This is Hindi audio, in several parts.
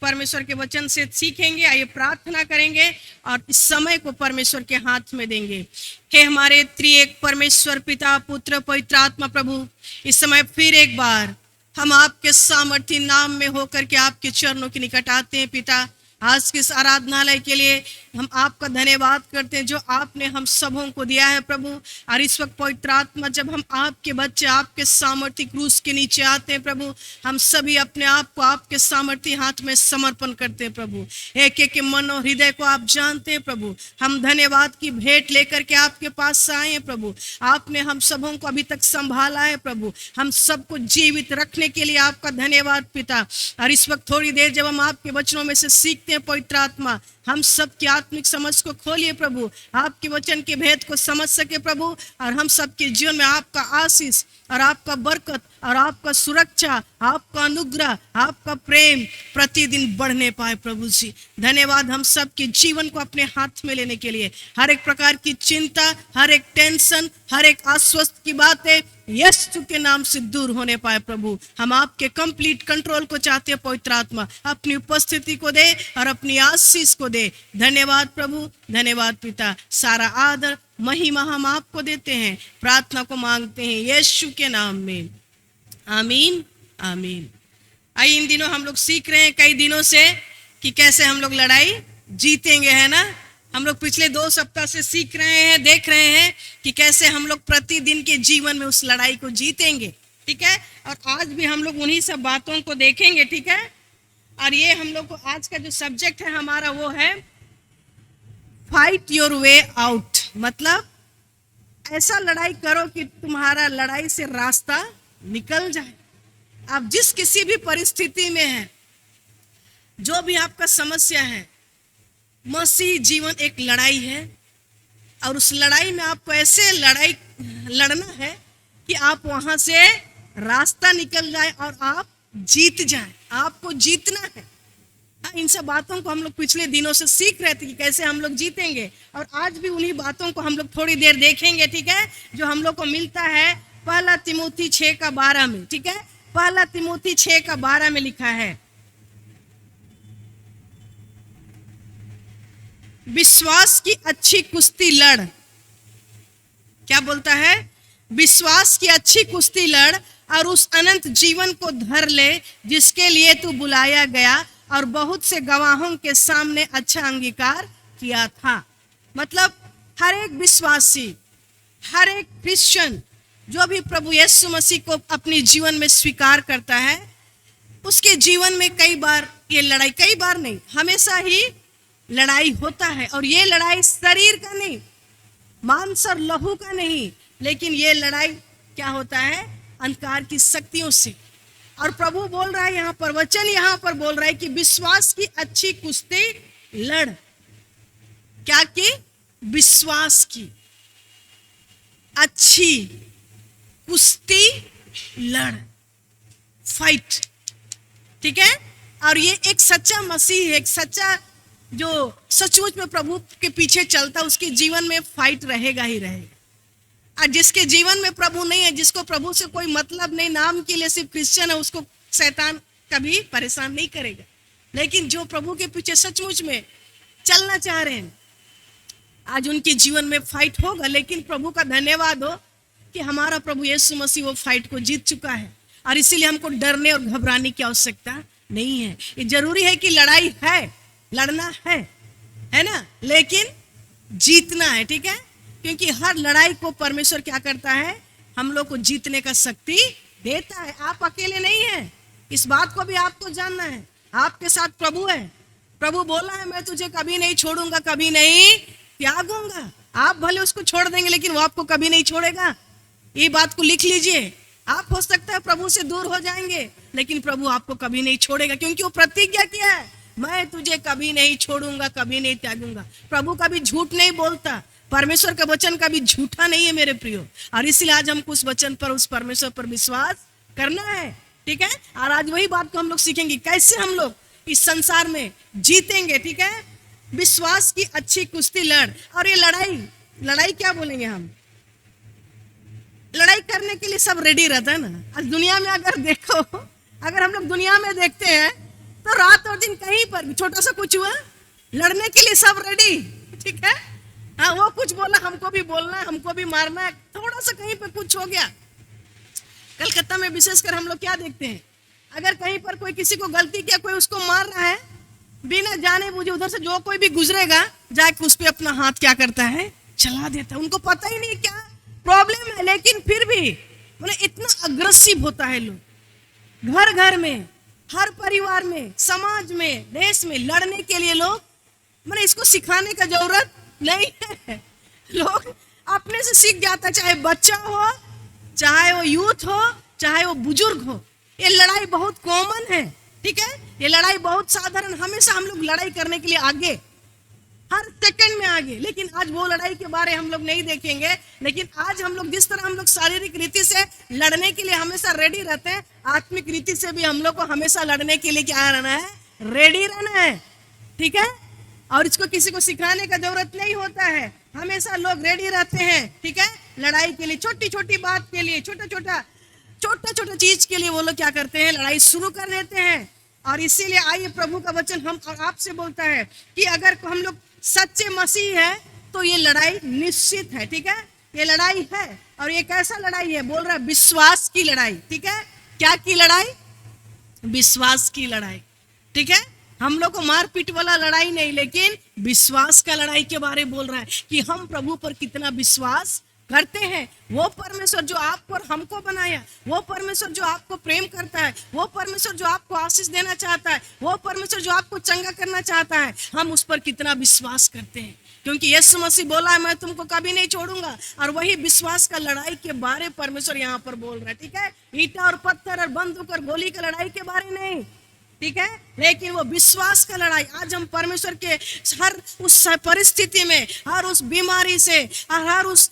परमेश्वर के वचन से सीखेंगे। आइए प्रार्थना करेंगे और इस समय को परमेश्वर के हाथ में देंगे। हे हमारे त्रिएक परमेश्वर पिता, पुत्र, पवित्र आत्मा प्रभु, इस समय फिर एक बार हम आपके सामर्थ्य नाम में होकर के आपके चरणों के निकट आते हैं। पिता, आज के इस आराधनालय के लिए हम आपका धन्यवाद करते हैं जो आपने हम सबों को दिया है प्रभु। और इस वक्त पवित्र आत्मा, जब हम आपके बच्चे आपके सामर्थ्य क्रूस के नीचे आते हैं प्रभु, हम सभी अपने आप को आपके सामर्थ्य हाथ में समर्पण करते हैं प्रभु। एक एक मन और हृदय को आप जानते हैं प्रभु। हम धन्यवाद की भेंट लेकर के आपके पास आए हैं प्रभु। आपने हम सबों को अभी तक संभाला है प्रभु। हम सबको जीवित रखने के लिए आपका धन्यवाद पिता। और इस वक्त थोड़ी देर जब हम आपके वचनों में से सीखते हैं पवित्र आत्मा, हम सबकी आत्मिक समझ को खोलिए प्रभु, आपके वचन के भेद को समझ सके प्रभु। और हम सबके जीवन में आपका आशीष और आपका बरकत और आपका सुरक्षा, आपका अनुग्रह, आपका प्रेम प्रतिदिन बढ़ने पाए प्रभु जी। धन्यवाद हम सबके जीवन को अपने हाथ में लेने के लिए। हर एक प्रकार की चिंता, हर एक टेंशन, हर एक अस्वस्थ की बातें यीशु के नाम से दूर होने पाए प्रभु। हम आपके कंप्लीट कंट्रोल को चाहते हैं पवित्र आत्मा। अपनी उपस्थिति को दे और अपनी आशीष को दे। धन्यवाद प्रभु, धन्यवाद पिता। सारा आदर महिमा हम आपको देते हैं। प्रार्थना को मांगते हैं यीशु के नाम में, आमीन आमीन। आइए, इन दिनों हम लोग सीख रहे हैं कई दिनों से कि कैसे हम लोग लड़ाई जीतेंगे, है ना। हम लोग पिछले 2 सप्ताह से सीख रहे हैं, देख रहे हैं कि कैसे हम लोग प्रतिदिन के जीवन में उस लड़ाई को जीतेंगे, ठीक है। और आज भी हम लोग उन्हीं सब बातों को देखेंगे, ठीक है। और ये हम लोग को आज का जो सब्जेक्ट है हमारा वो है फाइट योर वे आउट। मतलब ऐसा लड़ाई करो कि तुम्हारा लड़ाई से रास्ता निकल जाए। आप जिस किसी भी परिस्थिति में हैं, जो भी आपका समस्या है, मसीह जीवन एक लड़ाई है। और उस लड़ाई में आपको ऐसे लड़ना है कि आप वहां से रास्ता निकल जाए और आप जीत जाए। आपको जीतना है। इन सब बातों को हम लोग पिछले दिनों से सीख रहे थे कि कैसे हम लोग जीतेंगे। और आज भी उन्हीं बातों को हम लोग थोड़ी देर देखेंगे, ठीक है। जो हम लोग को मिलता है 1 तिमोथी 6:12 में, ठीक है। 1 तिमोथी 6:12 में लिखा है, विश्वास की अच्छी कुश्ती लड़। क्या बोलता है? विश्वास की अच्छी कुश्ती लड़ और उस अनंत जीवन को धर ले जिसके लिए तू बुलाया गया और बहुत से गवाहों के सामने अच्छा अंगीकार किया था। मतलब हर एक विश्वासी, हर एक क्रिश्चियन जो भी प्रभु यीशु मसीह को अपने जीवन में स्वीकार करता है, उसके जीवन में कई बार ये लड़ाई, कई बार नहीं, हमेशा ही लड़ाई होता है। और ये लड़ाई शरीर का नहीं, मांस और लहू का नहीं, लेकिन ये लड़ाई क्या होता है? अंधकार की शक्तियों से। और प्रभु बोल रहा है यहाँ पर, वचन यहाँ पर बोल रहा है कि विश्वास की अच्छी कुश्ती लड़। क्या की? विश्वास की अच्छी कुश्ती लड़, फाइट, ठीक है। और ये एक सच्चा मसीह है, एक सच्चा जो सचमुच में प्रभु के पीछे चलता, उसके जीवन में फाइट रहेगा ही रहेगा। और जिसके जीवन में प्रभु नहीं है, जिसको प्रभु से कोई मतलब नहीं, नाम के लिए सिर्फ क्रिश्चियन है, उसको शैतान कभी परेशान नहीं करेगा। लेकिन जो प्रभु के पीछे सचमुच में चलना चाह रहे हैं, आज उनके जीवन में फाइट होगा। लेकिन प्रभु का धन्यवाद हो कि हमारा प्रभु यीशु मसीह वो फाइट को जीत चुका है। और इसीलिए हमको डरने और घबराने की आवश्यकता नहीं है। ये जरूरी है कि लड़ाई है, लड़ना है ना, लेकिन जीतना है, ठीक है। क्योंकि हर लड़ाई को परमेश्वर क्या करता है? हम लोग को जीतने का शक्ति देता है। आप अकेले नहीं हैं, इस बात को भी आपको जानना है। आपके साथ प्रभु है। प्रभु बोला है, मैं तुझे कभी नहीं छोड़ूंगा, कभी नहीं त्यागूंगा। आप भले उसको छोड़ देंगे, लेकिन वो आपको कभी नहीं छोड़ेगा। ये बात को लिख लीजिए। आप हो सकता है प्रभु से दूर हो जाएंगे, लेकिन प्रभु आपको कभी नहीं छोड़ेगा, क्योंकि वो प्रतिज्ञा किया है, मैं तुझे कभी नहीं छोड़ूंगा, कभी नहीं त्यागूंगा। प्रभु कभी झूठ नहीं बोलता। परमेश्वर का वचन कभी झूठा नहीं है मेरे प्रियो। और इसलिए आज हमको उस वचन पर, उस परमेश्वर पर विश्वास करना है, ठीक है। और आज वही बात को हम लोग सीखेंगे, कैसे हम लोग इस संसार में जीतेंगे, ठीक है। विश्वास की अच्छी कुश्ती लड़। और ये लड़ाई क्या बोलेंगे हम? लड़ाई करने के लिए सब रेडी रहता है ना। आज दुनिया में अगर देखो, अगर हम लोग दुनिया में देखते हैं तो रात और दिन कहीं पर भी छोटा सा कुछ हुआ, लड़ने के लिए सब रेडी, ठीक है। हाँ, वो कुछ बोला, हमको भी बोलना है, हमको भी मारना है, थोड़ा सा कहीं पर कुछ हो गया। कलकत्ता में विशेषकर हम लोग क्या देखते हैं, अगर कहीं पर कोई किसी को गलती किया, कोई उसको मार रहा है, बिना जाने बुझे उधर से जो कोई भी गुजरेगा जाके उस पर अपना हाथ क्या करता है, चला देता है। उनको पता ही नहीं क्या प्रॉब्लम है, लेकिन फिर भी मतलब इतना अग्रेसिव होता है लोग। घर घर में, हर परिवार में, समाज में, देश में लड़ने के लिए लोग, मतलब इसको सिखाने का जरूरत नहीं है, लोग अपने से सीख जाता है। चाहे बच्चा हो, चाहे वो यूथ हो, चाहे वो बुजुर्ग हो, ये लड़ाई बहुत कॉमन है, ठीक है। ये लड़ाई बहुत साधारण, हमेशा हम लोग लड़ाई करने के लिए आगे, हर सेकंड में आगे। लेकिन आज वो लड़ाई के बारे हम लोग नहीं देखेंगे। लेकिन आज हम लोग जिस तरह हम लोग शारीरिक रीति से लड़ने के लिए हमेशा रेडी रहते हैं, आत्मिक रीति से भी हम लोग को हमेशा लड़ने के लिए क्या रहना है, रेडी रहना है, ठीक है। और इसको किसी को सिखाने का जरूरत नहीं होता है, हमेशा लोग रेडी रहते हैं, ठीक है, लड़ाई के लिए। छोटी छोटी बात के लिए, छोटा छोटा चीज के लिए वो लोग क्या करते हैं, लड़ाई शुरू कर देते हैं। और इसीलिए आइए प्रभु का वचन हम और आपसे बोलता है कि अगर हम लोग सच्चे मसीह है तो ये लड़ाई निश्चित है, ठीक है। ये लड़ाई है, और ये कैसा लड़ाई है, बोल रहा है विश्वास की लड़ाई, ठीक है। क्या की लड़ाई, विश्वास की लड़ाई, ठीक है। हम लोग को मारपीट वाला लड़ाई नहीं, लेकिन विश्वास का लड़ाई के बारे में बोल रहा है कि हम प्रभु पर कितना विश्वास करते हैं। वो परमेश्वर जो आपको और हमको बनाया, वो परमेश्वर जो आपको प्रेम करता है, वो परमेश्वर जो आपको आशीष देना चाहता है, वो परमेश्वर जो आपको चंगा करना चाहता है, हम उस पर कितना विश्वास करते हैं। क्योंकि यीशु मसीह बोला है मैं तुमको कभी नहीं छोड़ूंगा, और वही विश्वास का लड़ाई के बारे परमेश्वर यहाँ पर बोल रहा है, ठीक है। ईंटा और पत्थर और बंदूक और गोली का लड़ाई के बारे नहीं, ठीक है, लेकिन वो विश्वास का लड़ाई। आज हम परमेश्वर के हर उस परिस्थिति में, हर उस बीमारी से, हर उस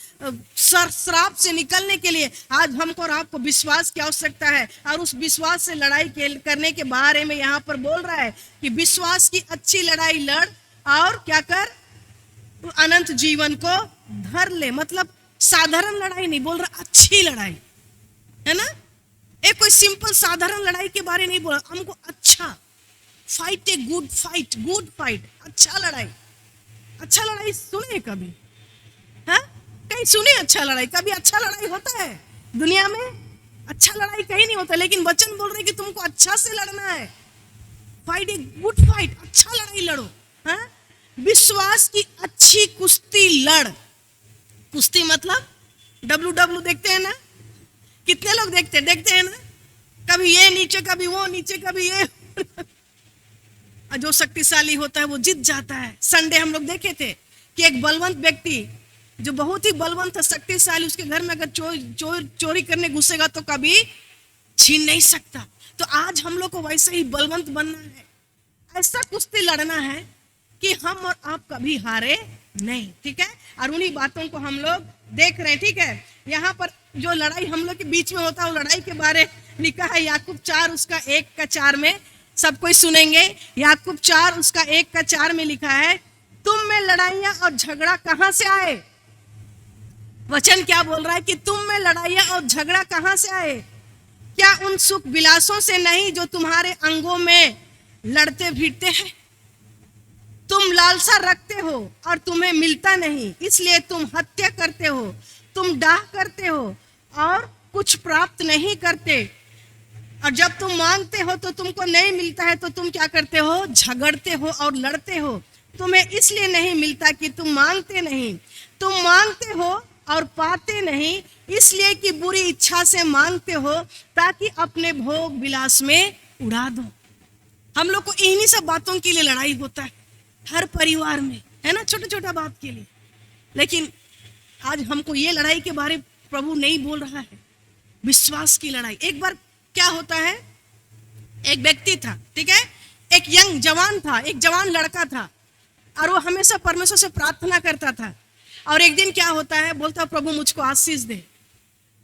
श्राप से निकलने के लिए आज हमको और आपको विश्वास की आवश्यकता है। और उस विश्वास से लड़ाई करने के बारे में यहाँ पर बोल रहा है कि विश्वास की अच्छी लड़ाई लड़ और क्या कर, अनंत जीवन को धर ले। मतलब साधारण लड़ाई नहीं बोल रहा, अच्छी लड़ाई, है ना। एक कोई सिंपल साधारण लड़ाई के बारे नहीं बोला, हमको अच्छा फाइट, ए गुड फाइट, अच्छा लड़ाई सुने कभी, हाँ कहीं सुने अच्छा लड़ाई, कभी अच्छा लड़ाई होता है दुनिया में, अच्छा लड़ाई कहीं नहीं होता। लेकिन वचन बोल रहे कि तुमको अच्छा से लड़ना है, फाइट ए गुड फाइट, अच्छा लड़ाई लड़ो, हाँ। विश्वास की अच्छी कुश्ती लड़। कुश्ती मतलब WWE देखते हैं ना, कितने लोग देखते हैं ना, कभी ये नीचे, कभी वो नीचे, कभी ये जो शक्तिशाली होता है वो जीत जाता है। संडे हम लोग देखे थे कि एक बलवंत व्यक्ति जो बहुत ही बलवंत था, शक्तिशाली, उसके घर में अगर चोरी करने घुसेगा तो कभी छीन नहीं सकता। तो आज हम लोग को वैसे ही बलवंत बनना है, ऐसा कुश्ती लड़ना है कि हम और आप कभी हारे नहीं, ठीक है। और उन्हीं बातों को हम लोग देख रहे हैं, ठीक है। यहाँ पर जो लड़ाई हम लोग के बीच में होता है, वो लड़ाई के बारे लिखा है याकूब 4 उसका 1-4 में, सब कोई सुनेंगे। याकूब 4 उसका 1-4 में लिखा है, तुम में लड़ाइयां और झगड़ा कहां से आए। वचन क्या बोल रहा है कि तुम में लड़ाइयां और झगड़ा कहां से आए, क्या उन सुख विलासों से नहीं जो तुम्हारे अंगों में लड़ते भिड़ते हैं। तुम लालसा रखते हो और तुम्हें मिलता नहीं, इसलिए तुम हत्या करते हो, तुम डाह करते हो और कुछ प्राप्त नहीं करते। और जब तुम मांगते हो तो तुमको नहीं मिलता है, तो तुम क्या करते हो, झगड़ते हो और लड़ते हो। तुम्हें इसलिए नहीं मिलता कि तुम मांगते नहीं, तुम मांगते हो और पाते नहीं, इसलिए कि बुरी इच्छा से मांगते हो ताकि अपने भोग विलास में उड़ा दो। हम लोग को इन्हीं सब बातों के लिए लड़ाई होता है हर परिवार में, है ना, छोटा छोटा बात के लिए। लेकिन आज हमको ये लड़ाई के बारे प्रभु नहीं बोल रहा है, विश्वास की लड़ाई। एक बार क्या होता है, एक व्यक्ति था, ठीक है, एक यंग जवान था, एक जवान लड़का था, और वो हमेशा परमेश्वर से प्रार्थना करता था। और एक दिन क्या होता है, बोलता प्रभु मुझको आशीष दे।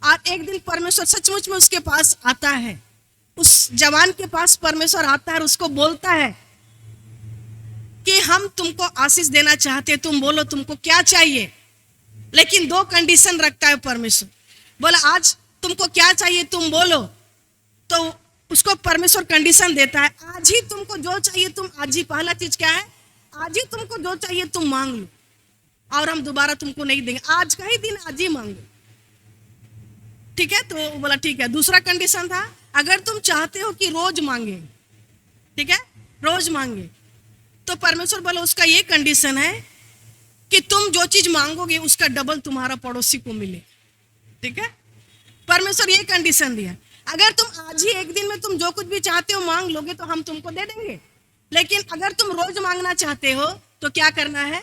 और एक दिन परमेश्वर सचमुच में उसके पास आता है, उस जवान के पास परमेश्वर आता है और उसको बोलता है कि हम तुमको आशीष देना चाहते हैं, तुम बोलो तुमको क्या चाहिए। लेकिन 2 कंडीशन रखता है परमेश्वर, बोला आज तुमको क्या चाहिए तुम बोलो। तो उसको परमेश्वर कंडीशन देता है, आज ही तुमको जो चाहिए तुम आज ही, पहला चीज क्या है, आज ही तुमको जो चाहिए तुम मांग लो और हम दोबारा तुमको नहीं देंगे, आज का ही दिन आज ही मांगो। ठीक है, तो वो बोला ठीक है। दूसरा कंडीशन था, अगर तुम चाहते हो कि रोज मांगे, ठीक है, रोज मांगे, तो परमेश्वर बोला उसका ये कंडीशन है कि तुम जो चीज मांगोगे उसका डबल तुम्हारा पड़ोसी को मिले। ठीक है, परमेश्वर ये कंडीशन दिया, अगर तुम आज ही एक दिन में तुम जो कुछ भी चाहते हो मांग लोगे तो हम तुमको दे देंगे, लेकिन अगर तुम रोज मांगना चाहते हो तो क्या करना है,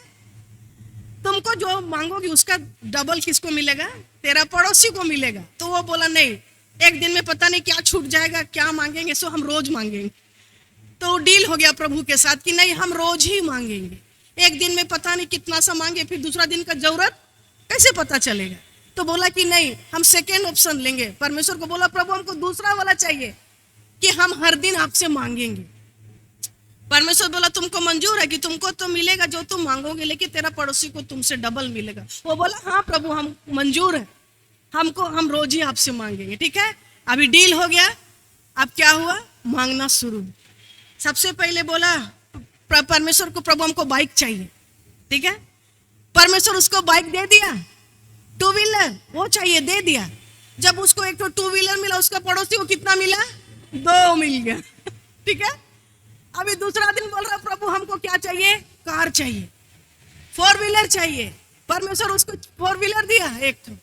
तुमको जो मांगोगे उसका डबल किसको मिलेगा, तेरा पड़ोसी को मिलेगा। तो वो बोला नहीं, एक दिन में पता नहीं क्या छूट जाएगा, क्या मांगेंगे, सो हम रोज मांगेंगे। तो डील हो गया प्रभु के साथ कि नहीं हम रोज ही मांगेंगे, एक दिन में पता नहीं कितना सा मांगे, फिर दूसरा दिन का जरूरत कैसे पता चलेगा। तो बोला कि नहीं हम सेकेंड ऑप्शन लेंगे। परमेश्वर को बोला प्रभु हमको दूसरा वाला चाहिए कि हम हर दिन आपसे मांगेंगे। परमेश्वर बोला तुमको मंजूर है कि तुमको तो मिलेगा जो तुम मांगोगे, लेकिन तेरा पड़ोसी को तुमसे डबल मिलेगा। वो बोला हाँ प्रभु हम मंजूर है, हमको हम रोज ही आपसे मांगेंगे। ठीक है, अभी डील हो गया। अब क्या हुआ, मांगना शुरू। सबसे पहले बोला परमेश्वर को प्रभु हमको बाइक चाहिए। ठीक है, परमेश्वर उसको बाइक दे दिया, टू व्हीलर वो चाहिए, दे दिया। जब उसको एक तो टू व्हीलर मिला, उसका पड़ोसी को कितना मिला, 2 मिल गया। ठीक है, अभी दूसरा दिन बोल रहा प्रभु हमको क्या चाहिए, कार चाहिए, 4 व्हीलर चाहिए। परमेश्वर उसको 4 व्हीलर दिया एक तो,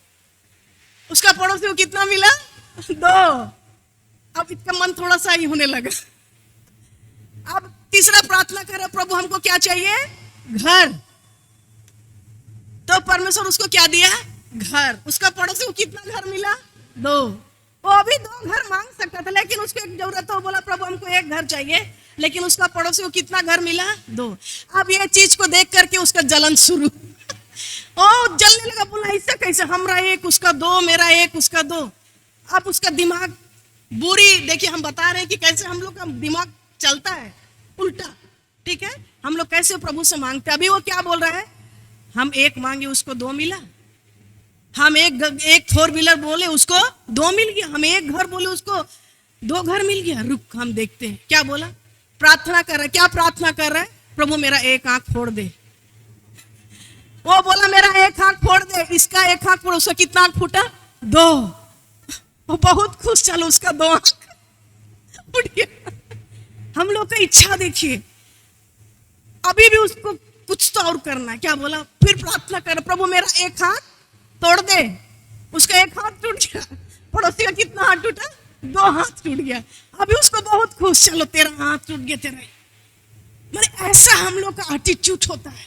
उसका पड़ोसी को कितना मिला, 2। अब इसका मन थोड़ा सा ही होने लगा। अब तीसरा प्रार्थना कर रहा प्रभु हमको क्या चाहिए, घर। तो परमेश्वर उसको क्या दिया, घर। उसका पड़ोसी को कितना घर मिला, 2। वो अभी 2 घर मांग सकता था, लेकिन उसको एक जरूरत हो, बोला प्रभु हमको एक घर चाहिए, लेकिन उसका पड़ोसी को कितना घर मिला, 2। अब ये चीज को देख करके उसका जलन शुरू। ओ जलने लगा, बोला ऐसा कैसे, हमरा एक उसका 2, मेरा एक उसका 2। अब उसका दिमाग बुरी, देखिए हम बता रहे हैं कि कैसे हम लोग का दिमाग चलता है उल्टा। ठीक है, हम लोग कैसे प्रभु से मांगते हैं। अभी वो क्या बोल रहा है, हम एक मांगे उसको 2 मिला, हम एक 4 व्हीलर बोले उसको 2 मिल गया, हम एक घर बोले उसको 2 घर मिल गया। रुक हम देखते हैं क्या बोला। प्रार्थना कर रहा है, क्या प्रार्थना कर रहा है, प्रभु मेरा एक आंख फोड़ दे। वो बोला मेरा एक आंख फोड़ दे, इसका एक आंख फोड़, उसका कितना आंख फूटा, 2। वो बहुत खुश, चलो उसका 2 आंख फूट गया। हम लोग का इच्छा देखिए, अभी भी उसको कुछ तो और करना है। क्या बोला, फिर प्रार्थना कर, प्रभु मेरा एक हाथ तोड़ दे। उसका एक हाथ टूट गया, पड़ोसी का कितना हाथ टूटा, 2 हाथ टूट गया। अभी उसको बहुत खुश, चलो तेरा हाथ टूट गया तेरा। मतलब ऐसा हम लोग का एटीट्यूड होता है।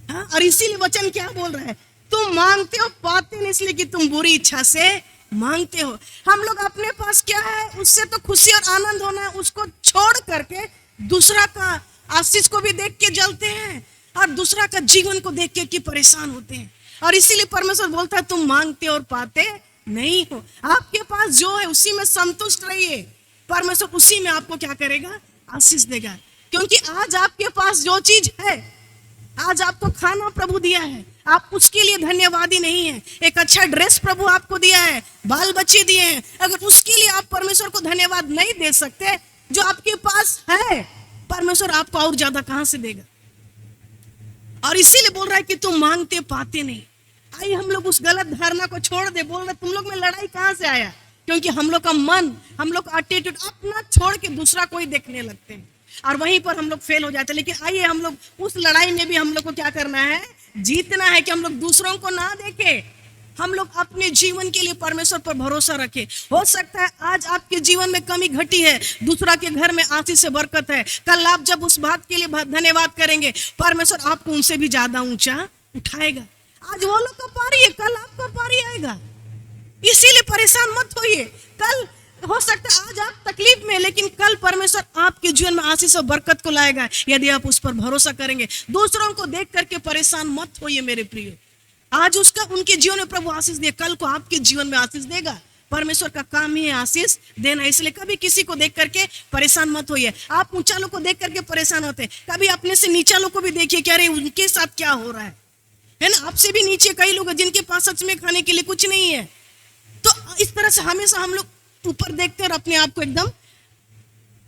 हाँ? और इसीलिए वचन क्या बोल रहा है, तुम मांगते हो पाते नहीं इसलिए कि तुम बुरी इच्छा से मांगते हो। हम लोग अपने पास क्या है उससे तो खुशी और आनंद होना है, उसको छोड़ करके दूसरा का आशीष को भी देख के जलते हैं और दूसरा का जीवन को देख के कि परेशान होते हैं। और इसीलिए परमेश्वर बोलता है तुम मांगते और पाते नहीं हो। आपके पास जो है उसी में संतुष्ट रहिए, परमेश्वर उसी में आपको क्या करेगा, आशीष देगा। क्योंकि आज आपके पास जो चीज है, आज आपको खाना प्रभु दिया है, आप उसके लिए धन्यवादी नहीं है। एक अच्छा ड्रेस प्रभु आपको दिया है, बाल बच्चे दिए हैं, अगर उसके लिए आप परमेश्वर को धन्यवाद नहीं दे सकते, जो आपके पास है परमेश्वर आपको और ज्यादा कहां से देगा। और इसीलिए बोल रहा है कि तुम मांगते पाते नहीं। आइए हम लोग उस गलत धारणा को छोड़ दे। बोल रहे तुम लोग में लड़ाई कहां से आया, क्योंकि हम लोग का मन, हम लोग का एटीट्यूड अपना छोड़ के दूसरा कोई देखने लगते हैं और वहीं पर हम लोग फेल हो जाते हैं। लेकिन आइए हम लोग उस लड़ाई में भी हम लोग को क्या करना है, जीतना है कि हम लोग दूसरों को ना देखे, हम लोग अपने जीवन के लिए परमेश्वर पर भरोसा रखें। हो सकता है आज आपके जीवन में कमी घटी है, दूसरा के घर में आशीष से बरकत है। कल आप जब उस बात के लिए धन्यवाद करेंगे, परमेश्वर आपको उनसे भी ज्यादा ऊंचा उठाएगा। आज वो लोग का पारी है, कल आपका पारी आएगा। इसीलिए परेशान मत होइए। कल हो सकता है आज आप तकलीफ में, लेकिन कल परमेश्वर आपके जीवन में आशीष और बरकत को लाएगा यदि आप उस पर भरोसा करेंगे। दूसरों को देख करके परेशान मत होइए मेरे प्रिय। आज उसका उनके जीवन में प्रभु आशीष दे, कल को आपके जीवन में आशीष देगा। परमेश्वर का काम ही है आशीष देना। इसलिए कभी किसी को देख करके परेशान मत होइए। आप ऊंचा लोग को देख करके परेशान होते हैं, कभी अपने से नीचा लोग को भी देखिए कि अरे उनके साथ क्या हो रहा है ना। आपसे भी नीचे कई लोग हैं जिनके पास सच में खाने के लिए कुछ नहीं है। तो इस तरह से हमेशा हम लोग ऊपर देखते हैं और अपने आप को एकदम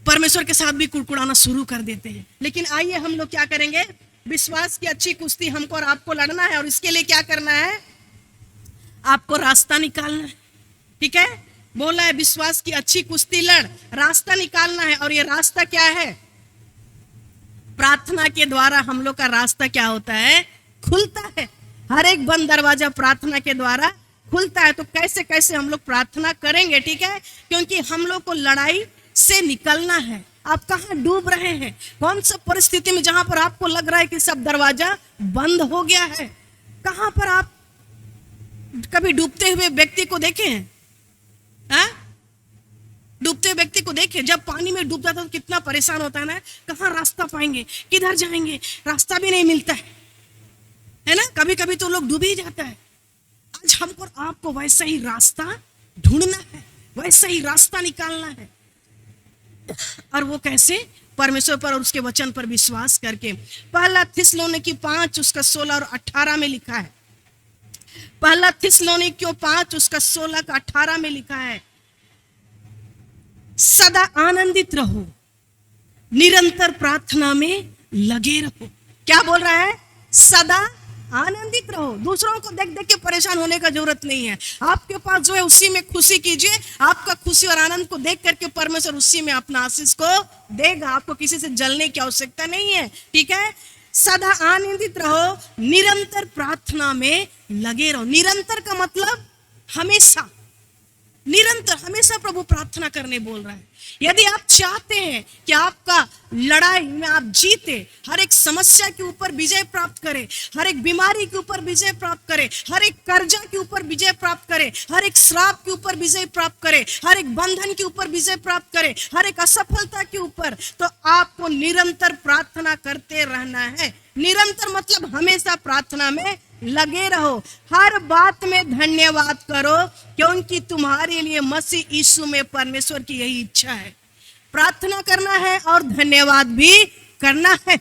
परमेश्वर के साथ भी कुड़कुड़ाना शुरू कर देते हैं। लेकिन आइए हम लोग क्या करेंगे, विश्वास की अच्छी कुश्ती हमको और आपको लड़ना है, और इसके लिए क्या करना है, आपको रास्ता निकालना है। ठीक है, बोला है विश्वास की अच्छी कुश्ती लड़, रास्ता निकालना है। और ये रास्ता क्या है, प्रार्थना के द्वारा हम लोग का रास्ता क्या होता है, खुलता है। हर एक बंद दरवाजा प्रार्थना के द्वारा खुलता है। तो कैसे कैसे हम लोग प्रार्थना करेंगे, ठीक है, क्योंकि हम लोग को लड़ाई से निकलना है। आप कहाँ डूब रहे हैं, कौन सा परिस्थिति में जहां पर आपको लग रहा है कि सब दरवाजा बंद हो गया है, कहां पर आप कभी डूबते हुए व्यक्ति को देखे हैं? डूबते हुए व्यक्ति को देखे, जब पानी में डूब जाता है तो कितना परेशान होता है ना, कहाँ रास्ता पाएंगे, किधर जाएंगे, रास्ता भी नहीं मिलता है ना। कभी कभी तो लोग डूब ही जाता है। आज हमको आपको वैसा ही रास्ता ढूंढना है, वैसा ही रास्ता निकालना है। और वो कैसे, परमेश्वर पर और उसके वचन पर विश्वास करके। पहला थिस्सलुनीकी 5 उसका 16 और 18 में लिखा है। पहला थिस्सलुनीकी 5 उसका 16 का 18 में लिखा है, सदा आनंदित रहो, निरंतर प्रार्थना में लगे रहो। क्या बोल रहा है, सदा आनंदित रहो। दूसरों को देख देख के परेशान होने का जरूरत नहीं है। आपके पास जो है उसी में खुशी कीजिए। आपका खुशी और आनंद को देख करके परमेश्वर उसी में अपना आशीष को देगा। आपको किसी से जलने की आवश्यकता नहीं है। ठीक है, सदा आनंदित रहो, निरंतर प्रार्थना में लगे रहो। निरंतर का मतलब हमेशा, निरंतर हमेशा प्रभु प्रार्थना करने बोल रहा है। यदि आप चाहते हैं कि आपका लड़ाई में आप जीते, हर एक समस्या के ऊपर विजय प्राप्त करें, हर एक बीमारी के ऊपर विजय प्राप्त करें, हर एक कर्जा के ऊपर विजय प्राप्त करें, हर एक श्राप के ऊपर विजय प्राप्त करें, हर एक बंधन के ऊपर विजय प्राप्त करें, हर एक असफलता के ऊपर, तो आपको निरंतर प्रार्थना करते रहना है। निरंतर मतलब हमेशा प्रार्थना में लगे रहो। हर बात में धन्यवाद करो, क्योंकि तुम्हारे लिए मसीह यीशु में परमेश्वर की यही इच्छा है। प्रार्थना करना है और धन्यवाद भी करना है।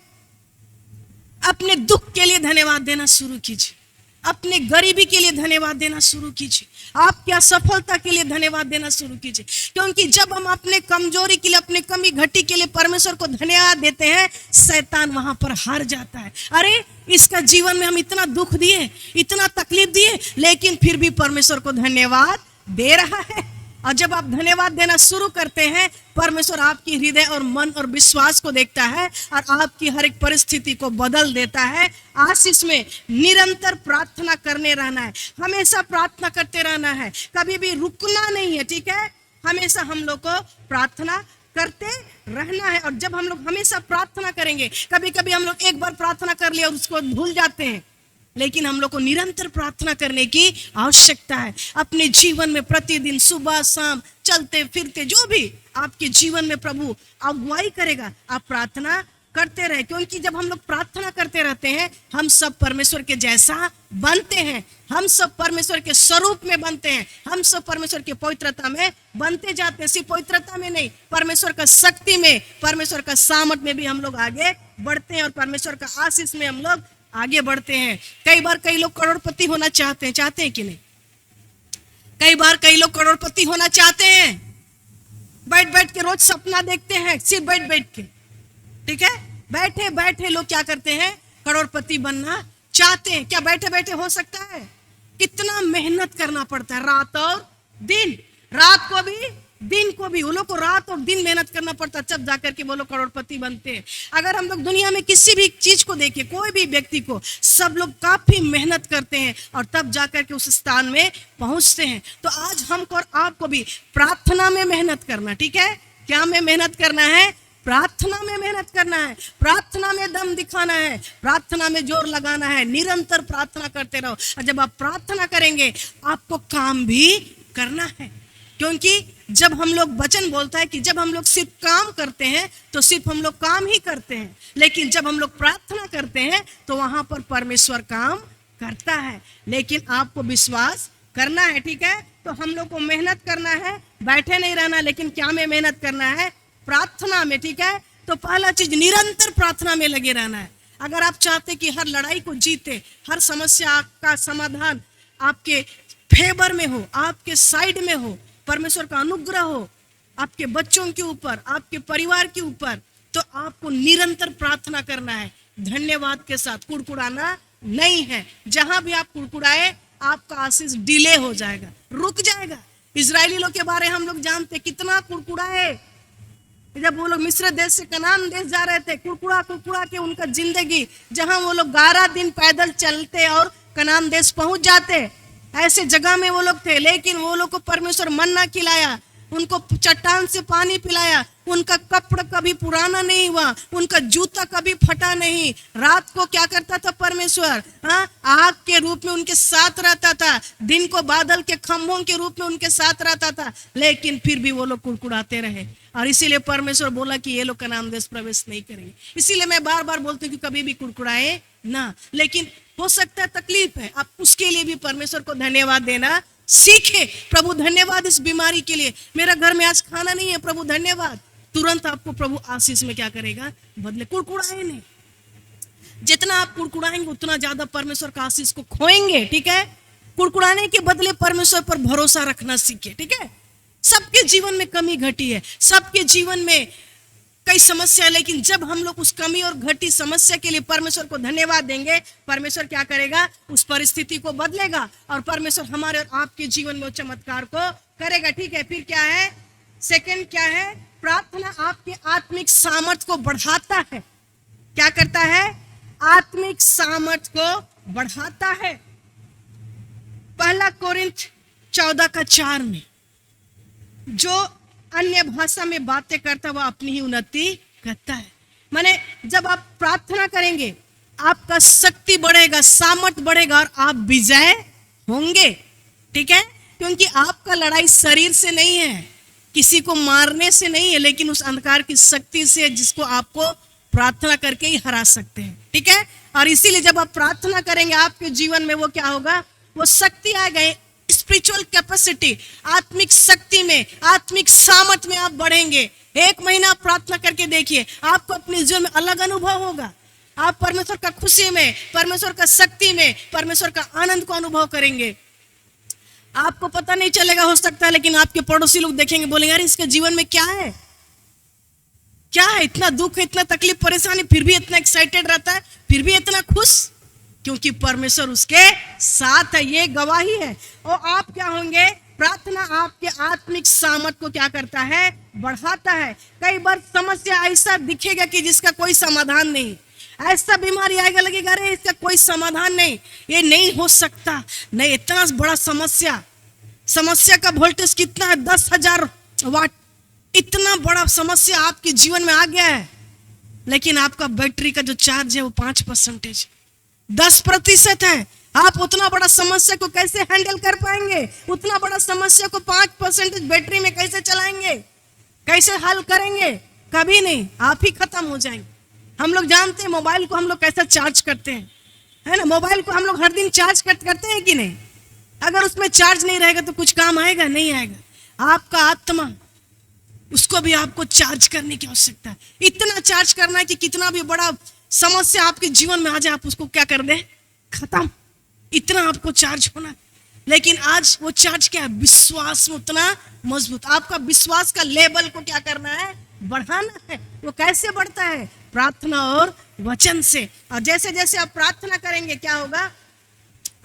अपने दुख के लिए धन्यवाद देना शुरू कीजिए, अपने गरीबी के लिए धन्यवाद देना शुरू कीजिए, आपकी असफलता के लिए धन्यवाद देना शुरू कीजिए। क्योंकि जब हम अपने कमजोरी के लिए, अपने कमी घटी के लिए परमेश्वर को धन्यवाद देते हैं, शैतान वहां पर हार जाता है। अरे इसका जीवन में हम इतना दुख दिए, इतना तकलीफ दिए, लेकिन फिर भी परमेश्वर को धन्यवाद दे रहा है। और जब आप धन्यवाद देना शुरू करते हैं, परमेश्वर आपकी हृदय और मन और विश्वास को देखता है और आपकी हर एक परिस्थिति को बदल देता है। आशीष में निरंतर प्रार्थना करने रहना है, हमेशा प्रार्थना करते रहना है, कभी भी रुकना नहीं है। ठीक है, हमेशा हम लोग को प्रार्थना करते रहना है। और जब हम लोग हमेशा प्रार्थना करेंगे, कभी कभी हम लोग एक बार प्रार्थना कर लिया और उसको भूल जाते हैं, लेकिन हम लोग को निरंतर प्रार्थना करने की आवश्यकता है। अपने जीवन में प्रतिदिन सुबह शाम चलते फिरते जो भी आपके जीवन में प्रभु अगुवाई करेगा, आप प्रार्थना करते रहे। क्योंकि जब हम लोग प्रार्थना करते रहते हैं, हम सब परमेश्वर के जैसा बनते हैं, हम सब परमेश्वर के स्वरूप में बनते हैं, हम सब परमेश्वर की पवित्रता में बनते जाते हैं। सिर्फ पवित्रता में नहीं, परमेश्वर का शक्ति में, परमेश्वर का सामर्थ में भी हम लोग आगे बढ़ते हैं और परमेश्वर का आशीष में हम लोग आगे बढ़ते हैं। कई बार कई लोग करोड़पति होना चाहते हैं कि नहीं? कई बार कई लोग करोड़पति होना चाहते हैं, बैठ बैठ के रोज सपना देखते हैं, सिर्फ बैठ बैठ के। ठीक है, बैठे बैठे लोग क्या करते हैं, करोड़पति बनना चाहते हैं। क्या बैठे बैठे हो सकता है? कितना मेहनत करना पड़ता है, रात और दिन, रात को भी दिन को भी, वो लोग को रात और दिन मेहनत करना पड़ता है, तब जाकर के वो लोग करोड़पति बनते हैं। अगर हम लोग दुनिया में किसी भी चीज को देखें, कोई भी व्यक्ति को, सब लोग काफी मेहनत करते हैं और तब जाकर के उस स्थान में पहुंचते हैं। तो आज हमको और आपको भी प्रार्थना में मेहनत करना, ठीक है, क्या में मेहनत करना है? प्रार्थना में मेहनत करना है, प्रार्थना में दम दिखाना है, प्रार्थना में जोर लगाना है, निरंतर प्रार्थना करते रहो। और जब आप प्रार्थना करेंगे, आपको काम भी करना है। क्योंकि जब हम लोग, वचन बोलता है कि जब हम लोग सिर्फ काम करते हैं तो सिर्फ हम लोग काम ही करते हैं, लेकिन जब हम लोग प्रार्थना करते हैं तो वहां पर परमेश्वर काम करता है। लेकिन आपको विश्वास करना है, ठीक है। तो हम लोग को मेहनत करना है, बैठे नहीं रहना, लेकिन क्या में मेहनत करना है? प्रार्थना में, ठीक है। तो पहला चीज, निरंतर प्रार्थना में लगे रहना है। अगर आप चाहते कि हर लड़ाई को जीते, हर समस्या का समाधान आपके फेवर में हो, आपके साइड में हो, परमेश्वर का अनुग्रह हो, आपके बच्चों के ऊपर, आपके परिवार के ऊपर, तो आपको निरंतर प्रार्थना करना है, धन्यवाद के साथ, कुड़कुड़ाना नहीं है। जहां भी आप कुड़कुड़ाए आपका आशीष डिले हो जाएगा, रुक जाएगा। इजरायली लोग के बारे हम लोग जानते कितना कुड़कुड़ाए। जब वो लोग मिस्र देश से कनान देश जा रहे थे, कुड़कुड़ा कुड़कुड़ा के उनका जिंदगी, जहां वो लोग 12 दिन पैदल चलते और कनान देश पहुंच जाते, ऐसे जगह में वो लोग थे। लेकिन वो लोग को परमेश्वर मन्ना खिलाया, उनको चट्टान से पानी पिलाया, उनका कपड़ा कभी पुराना नहीं हुआ, उनका जूता कभी फटा नहीं। रात को क्या करता था परमेश्वर? आग के रूप में उनके साथ रहता था, दिन को बादल के खंभों के रूप में उनके साथ रहता था। लेकिन फिर भी वो लोग कुड़कुड़ाते रहे, और इसीलिए परमेश्वर बोला कि ये लोग कनान देश प्रवेश नहीं करेंगे। इसीलिए मैं बार बार बोलती हूँ कि कभी भी कुड़कुड़ाए ना। लेकिन हो सकता है तकलीफ है, आप उसके लिए भी परमेश्वर को धन्यवाद देना सीखे। प्रभु धन्यवाद इस बीमारी के लिए, मेरा घर में आज खाना नहीं है, प्रभु धन्यवाद। तुरंत आपको प्रभु आशीष में क्या करेगा? बदले। कुड़कुड़ाए नहीं, जितना आप कुड़कुड़ाएंगे उतना ज्यादा परमेश्वर का आशीष को खोएंगे, ठीक है। कुड़कुड़ाने के बदले परमेश्वर पर भरोसा रखना सीखे, ठीक है। सबके जीवन में कमी घटी है, सबके जीवन में कई समस्या है, लेकिन जब हम लोग उस कमी और घटी समस्या के लिए परमेश्वर को धन्यवाद देंगे, परमेश्वर क्या करेगा? उस परिस्थिति को बदलेगा, और परमेश्वर हमारे और आपके जीवन में चमत्कार को करेगा, ठीक है। फिर क्या है? सेकंड क्या है? प्रार्थना आपके आत्मिक सामर्थ्य को बढ़ाता है। क्या करता है? आत्मिक सामर्थ्य को बढ़ाता है। 1 कोरिन्थ 14:4 में, जो अन्य भाषा में बातें करता है वह अपनी ही उन्नति करता है। माने जब आप प्रार्थना करेंगे आपका शक्ति बढ़ेगा, सामर्थ्य बढ़ेगा, और आप विजय होंगे, ठीक है। क्योंकि आपका लड़ाई शरीर से नहीं है, किसी को मारने से नहीं है, लेकिन उस अंधकार की शक्ति से, जिसको आपको प्रार्थना करके ही हरा सकते हैं, ठीक है। और इसीलिए जब आप प्रार्थना करेंगे आपके जीवन में वो क्या होगा? वो शक्ति आ गए, स्पिरिचुअल कैपेसिटी, आत्मिक शक्ति में, आत्मिक सामर्थ्य में आप बढ़ेंगे। 1 महीना प्रार्थना करके देखिए, आपको अपने जीवन में अलग अनुभव होगा। आप परमेश्वर का खुशी में, परमेश्वर का शक्ति में, परमेश्वर का आनंद को अनुभव करेंगे। आपको पता नहीं चलेगा हो सकता है, लेकिन आपके पड़ोसी लोग देखेंगे, बोलेंगे अरे इसके जीवन में क्या है, क्या है, इतना दुख है, इतना तकलीफ परेशानी, फिर भी इतना एक्साइटेड रहता है, फिर भी इतना खुश, क्योंकि परमेश्वर उसके साथ है। ये गवाही है। और आप क्या होंगे? प्रार्थना आपके आत्मिक सामर्थ्य को क्या करता है? बढ़ाता है। कई बार समस्या ऐसा दिखेगा कि जिसका कोई समाधान नहीं, ऐसा बीमारी आएगा, लगेगा अरे इसका कोई समाधान नहीं, ये नहीं हो सकता, नहीं, इतना बड़ा समस्या का वोल्टेज कितना है? 10,000 वाट, इतना बड़ा समस्या आपके जीवन में आ गया है, लेकिन आपका बैटरी का जो चार्ज है वो 5%, 10% है। आप उतना बड़ा समस्या को कैसे हैंडल कर पाएंगे? उतना बड़ा समस्या को 5% बैटरी में कैसे चलाएंगे? कैसे हल करेंगे? कभी नहीं, आप ही खत्म हो जाएंगे। हम लोग जानते हैं मोबाइल को हम लोग कैसे चार्ज करते हैं, है ना। मोबाइल को हम लोग हर दिन चार्ज करते हैं कि नहीं? अगर उसमें चार्ज नहीं रहेगा तो कुछ काम आएगा? नहीं आएगा। आपका आत्मा, उसको भी आपको चार्ज करने की आवश्यकता है। इतना चार्ज करना है कि कितना भी बड़ा समस्या आपके जीवन में आ जाए, आप उसको क्या कर दें? खत्म। इतना आपको चार्ज होना है। लेकिन आज वो चार्ज क्या है? विश्वास में उतना मजबूत। आपका विश्वास का लेवल को क्या करना है? बढ़ाना है। वो कैसे बढ़ता है? प्रार्थना और वचन से। और जैसे जैसे आप प्रार्थना करेंगे क्या होगा?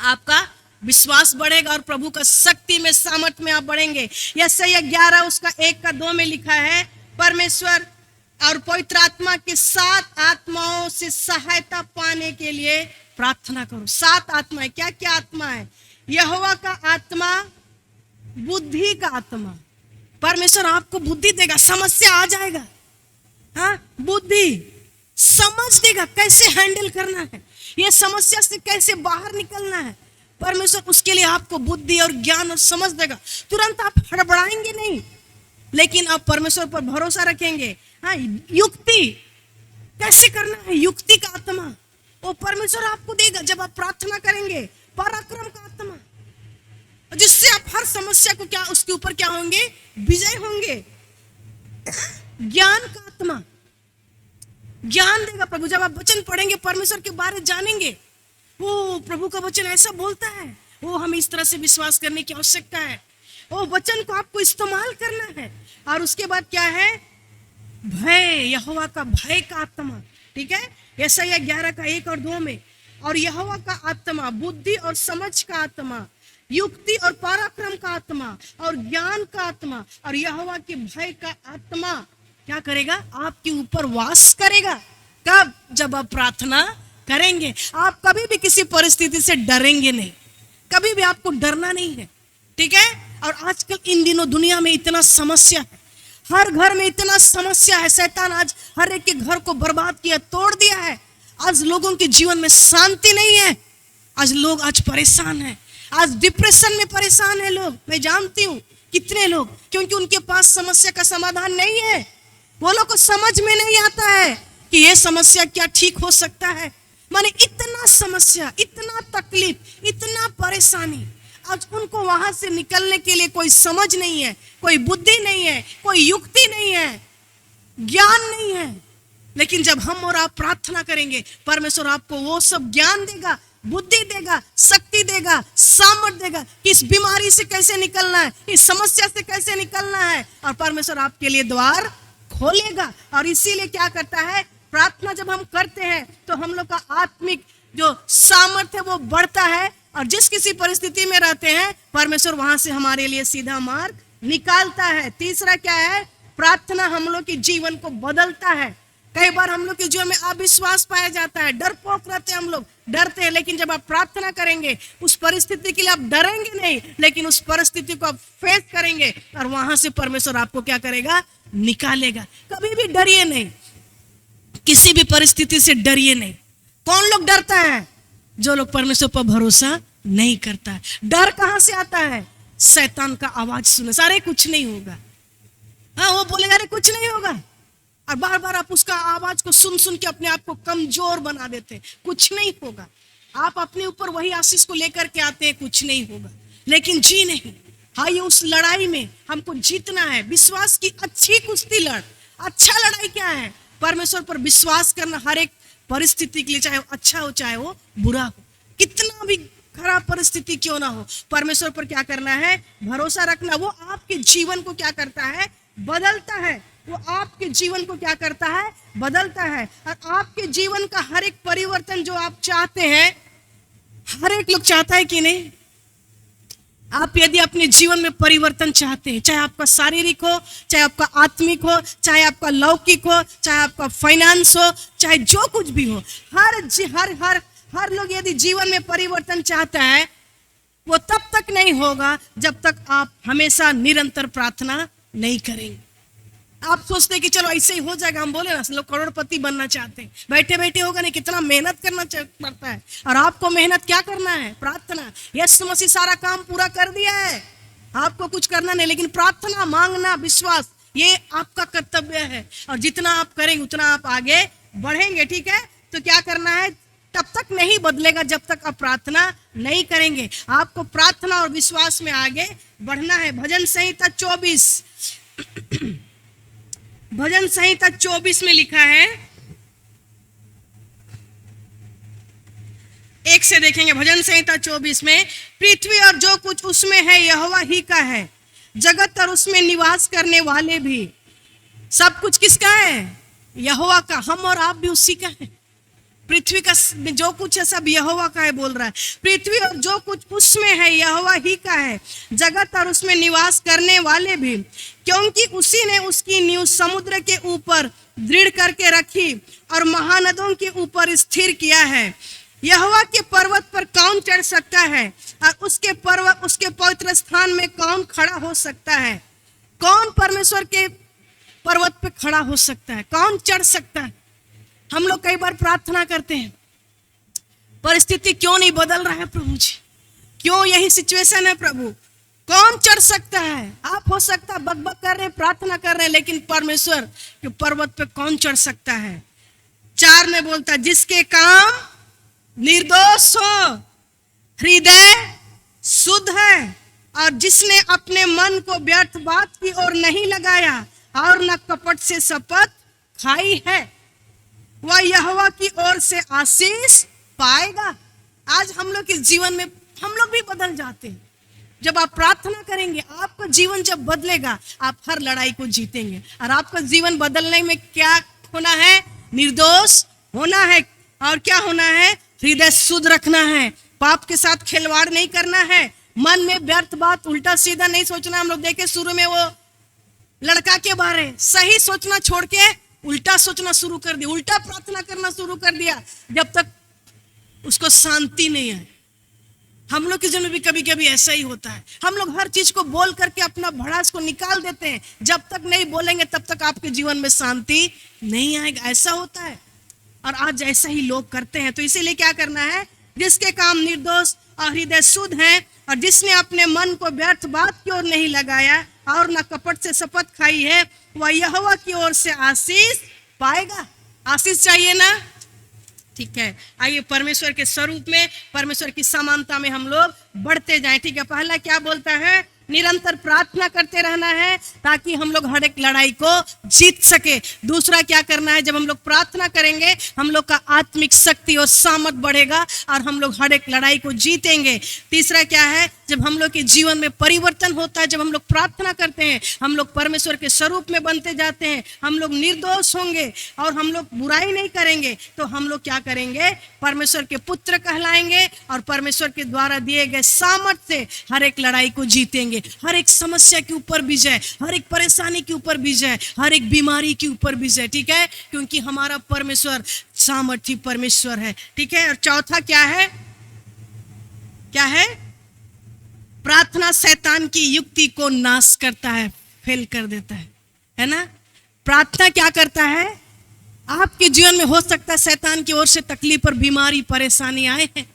आपका विश्वास बढ़ेगा और प्रभु का शक्ति में, सामर्थ्य में आप बढ़ेंगे। यशायाह 11 उसका 1 का 2 में लिखा है, परमेश्वर और पवित्र आत्मा के 7 आत्माओं से सहायता पाने के लिए प्रार्थना करो। 7 आत्माएं, क्या क्या आत्मा है? यहोवा का आत्मा, बुद्धि का आत्मा। परमेश्वर आपको बुद्धि देगा, समस्या आ जाएगा, हाँ, बुद्धि समझ देगा कैसे हैंडल करना है, ये समस्या से कैसे बाहर निकलना है। परमेश्वर उसके लिए आपको बुद्धि और ज्ञान और समझ देगा। तुरंत आप हड़बड़ाएंगे नहीं, लेकिन आप परमेश्वर पर भरोसा रखेंगे। हाँ, युक्ति कैसे करना है, युक्ति का आत्मा वो परमेश्वर आपको देगा जब आप प्रार्थना करेंगे। पराक्रम का आत्मा, जिससे आप हर समस्या को क्या, उसके ऊपर क्या होंगे? विजय होंगे। ज्ञान का आत्मा, ज्ञान देगा प्रभु। जब आप वचन पढ़ेंगे, परमेश्वर के बारे जानेंगे, वो प्रभु का वचन ऐसा बोलता है, वो हमें इस तरह से विश्वास करने की आवश्यकता है। वो वचन को आपको इस्तेमाल करना है। और उसके बाद क्या है? भय, यहोवा का भय का आत्मा। ठीक है, यशायाह 11 का 1 और 2 में। और यहोवा का आत्मा बुद्धि और समझ का आत्मा, युक्ति और पराक्रम का आत्मा और ज्ञान का आत्मा और यहोवा के भय का आत्मा क्या करेगा? आपके ऊपर वास करेगा। कब? जब आप प्रार्थना करेंगे। आप कभी भी किसी परिस्थिति से डरेंगे नहीं, कभी भी आपको डरना नहीं है। ठीक है। और आजकल इन दिनों दुनिया में इतना समस्या है, हर घर में इतना समस्या है। शैतान आज हर एक के घर को बर्बाद किया, तोड़ दिया है। आज लोगों के जीवन में शांति नहीं है। आज लोग आज परेशान हैं, आज डिप्रेशन में परेशान है लोग। मैं जानती हूँ कितने लोग, क्योंकि उनके पास समस्या का समाधान नहीं है। वो लोग को समझ में नहीं आता है कि ये समस्या क्या ठीक हो सकता है। माने इतना समस्या, इतना तकलीफ, इतना परेशानी, आज उनको वहां से निकलने के लिए कोई समझ नहीं है, कोई बुद्धि नहीं है, कोई युक्ति नहीं है, ज्ञान नहीं है। लेकिन जब हम और आप प्रार्थना करेंगे, परमेश्वर आपको वो सब ज्ञान देगा, बुद्धि देगा, शक्ति देगा, सामर्थ्य देगा कि इस बीमारी से कैसे निकलना है, इस समस्या से कैसे निकलना है। और परमेश्वर आपके लिए द्वार खोलेगा। और इसीलिए क्या करता है? प्रार्थना जब हम करते हैं तो हम लोग का आत्मिक जो सामर्थ्य है वो बढ़ता है। और जिस किसी परिस्थिति में रहते हैं, परमेश्वर वहां से हमारे लिए सीधा मार्ग निकालता है। तीसरा क्या है? प्रार्थना हम लोग के जीवन को बदलता है। कई बार हम लोग के जीवन में अविश्वास पाया जाता है, डरपोक रहते हैं, हम लोग डरते हैं। लेकिन जब आप प्रार्थना करेंगे, उस परिस्थिति के लिए आप डरेंगे नहीं, लेकिन उस परिस्थिति को आप फेस करेंगे और वहां से परमेश्वर आपको क्या करेगा? निकालेगा। कभी भी डरिए नहीं, किसी भी परिस्थिति से डरिए नहीं। कौन लोग डरता है? जो लोग परमेश्वर पर भरोसा नहीं करता है। डर कहां से आता है? शैतान का आवाज सुने, सारे कुछ नहीं होगा। हाँ, वो बोलेगा अरे कुछ नहीं होगा, और बार बार आप उसका आवाज को सुन सुन के अपने आप को कमजोर बना देते हैं। कुछ नहीं होगा। आप अपने ऊपर वही आशीष को लेकर के आते हैं, कुछ नहीं होगा। लेकिन जी नहीं, हाँ, ये उस लड़ाई में हमको जीतना है। विश्वास की अच्छी कुश्ती लड़। अच्छा लड़ाई क्या है? परमेश्वर पर विश्वास करना हर एक परिस्थिति के लिए, चाहे वो अच्छा हो चाहे वो बुरा हो, कितना भी खराब परिस्थिति क्यों ना हो, परमेश्वर पर क्या करना है? भरोसा रखना। वो आपके जीवन को क्या करता है? बदलता है। वो आपके जीवन को क्या करता है? बदलता है। और आपके जीवन का हर एक परिवर्तन जो आप चाहते हैं, हर एक लोग चाहता है कि नहीं? आप यदि अपने जीवन में परिवर्तन चाहते हैं, चाहे आपका शारीरिक हो, चाहे आपका आत्मिक हो, चाहे आपका लौकिक हो, चाहे आपका फाइनेंस हो, चाहे जो कुछ भी हो, हर लोग यदि जीवन में परिवर्तन चाहता है, वो तब तक नहीं होगा जब तक आप हमेशा निरंतर प्रार्थना नहीं करेंगे। आप सोचते हैं कि चलो ऐसे ही हो जाएगा। हम बोले ना, लोग करोड़पति बनना चाहते हैं, बैठे बैठे होगा नहीं, कितना मेहनत करना पड़ता है। और आपको मेहनत क्या करना है? प्रार्थना। यीशु मसीह सारा काम पूरा कर दिया है, आपको कुछ करना नहीं, लेकिन प्रार्थना, मांगना, विश्वास, ये आपका कर्तव्य है। और जितना आप करेंगे उतना आप आगे बढ़ेंगे। ठीक है। तो क्या करना है? तब तक नहीं बदलेगा जब तक आप प्रार्थना नहीं करेंगे। आपको प्रार्थना और विश्वास में आगे बढ़ना है। भजन संहिता 24 भजन संहिता 24 में लिखा है, 1 से देखेंगे। भजन संहिता 24 में, पृथ्वी और जो कुछ उसमें है यहोवा ही का है, जगत और उसमें निवास करने वाले भी। सब कुछ किसका है? यहोवा का। हम और आप भी उसी का है। पृथ्वी का जो कुछ है सब यहोवा का है, बोल रहा है। पृथ्वी और जो कुछ उसमें है यहोवा ही का है, जगत और उसमें निवास करने वाले भी, क्योंकि उसी ने उसकी नींव समुद्र के ऊपर दृढ़ करके रखी और महानदों के ऊपर स्थिर किया है। यहोवा के पर्वत पर कौन चढ़ सकता है? और उसके पवित्र स्थान में कौन खड़ा हो सकता है? कौन परमेश्वर के पर्वत पे खड़ा हो सकता है? कौन चढ़ सकता है? हम लोग कई बार प्रार्थना करते हैं, परिस्थिति क्यों नहीं बदल रहा है प्रभु जी, क्यों यही सिचुएशन है प्रभु, कौन चढ़ सकता है? आप हो सकता है बकबक कर रहे हैं, प्रार्थना कर रहे हैं, लेकिन परमेश्वर के पर्वत पे कौन चढ़ सकता है? 4 में बोलता है, जिसके काम निर्दोष हो, हृदय शुद्ध है, और जिसने अपने मन को व्यर्थ बात की ओर नहीं लगाया और न कपट से शपथ खाई है, वह यहोवा की ओर से आशीष पाएगा। आज हम लोग के जीवन में हम लोग भी बदल जाते हैं। जब आप प्रार्थना करेंगे, आपका जीवन जब बदलेगा, आप हर लड़ाई को जीतेंगे। और आपका जीवन बदलने में क्या होना है? निर्दोष होना है। और क्या होना है? हृदय शुद्ध रखना है, पाप के साथ खिलवाड़ नहीं करना है, मन में व्यर्थ बात उल्टा सीधा नहीं सोचना। हम लोग देखे शुरू में वो लड़का के बारे, सही सोचना छोड़ के उल्टा सोचना शुरू कर दिया, उल्टा प्रार्थना करना शुरू कर दिया, जब तक उसको शांति नहीं है। हम लोग के जीवन में भी कभी कभी ऐसा ही होता है। हम लोग हर चीज को बोल करके अपना भड़ास को निकाल देते हैं। जब तक नहीं बोलेंगे तब तक आपके जीवन में शांति नहीं आएगा। ऐसा होता है और आज ऐसा ही लोग करते हैं। तो इसीलिए क्या करना है? जिसके काम निर्दोष और हृदय शुद्ध है और जिसने अपने मन को व्यर्थ बात की ओर नहीं लगाया और न कपट से शपथ खाई है, वह यहोवा की ओर से आशीष पाएगा। आशीष चाहिए ना? ठीक है, आइए परमेश्वर के स्वरूप में, परमेश्वर की समानता में हम लोग बढ़ते जाएं। ठीक है, पहला क्या बोलता है? निरंतर प्रार्थना करते रहना है ताकि हम लोग हर एक लड़ाई को जीत सके। दूसरा क्या करना है? जब हम लोग प्रार्थना करेंगे, हम लोग का आत्मिक शक्ति और सामर्थ बढ़ेगा और हम लोग हर एक लड़ाई को जीतेंगे। तीसरा क्या है? जब हम लोग के जीवन में परिवर्तन होता है, जब हम लोग प्रार्थना करते हैं, हम लोग परमेश्वर के स्वरूप में बनते जाते हैं, हम लोग निर्दोष होंगे और हम लोग बुराई नहीं करेंगे, तो हम लोग क्या करेंगे? परमेश्वर के पुत्र कहलाएंगे और परमेश्वर के द्वारा दिए गए सामर्थ से हर एक लड़ाई को जीतेंगे। हर एक समस्या के ऊपर विजय, हर एक परेशानी के ऊपर विजय, हर एक बीमारी के ऊपर विजय। ठीक है, क्योंकि हमारा परमेश्वर सामर्थी परमेश्वर है। ठीक है, और चौथा क्या है? क्या है? प्रार्थना शैतान की युक्ति को नाश करता है, फेल कर देता है ना? प्रार्थना क्या करता है? आपके जीवन में हो सकता है शैतान की ओर से तकलीफ और बीमारी परेशानी आए हैं।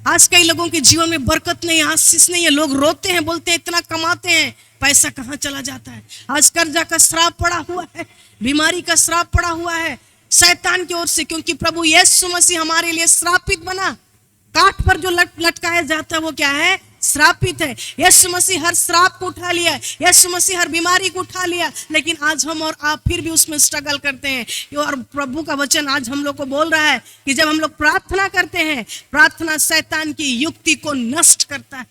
आज कई लोगों के जीवन में बरकत नहीं, आशीष नहीं है। लोग रोते हैं, बोलते हैं इतना कमाते हैं, पैसा कहाँ चला जाता है। आज कर्जा का श्राप पड़ा हुआ है, बीमारी का श्राप पड़ा हुआ है शैतान की ओर से, क्योंकि प्रभु यीशु मसीह हमारे लिए श्रापित बना। काठ पर जो लटकाया जाता है वो क्या है? श्रापित है। यीशु मसीह हर श्राप को उठा लिया, यीशु मसीह हर बीमारी को उठा लिया, लेकिन आज हम और आप फिर भी उसमें स्ट्रगल करते हैं। और प्रभु का वचन आज हम लोग को बोल रहा है कि जब हम लोग प्रार्थना करते हैं, प्रार्थना शैतान की युक्ति को नष्ट करता है,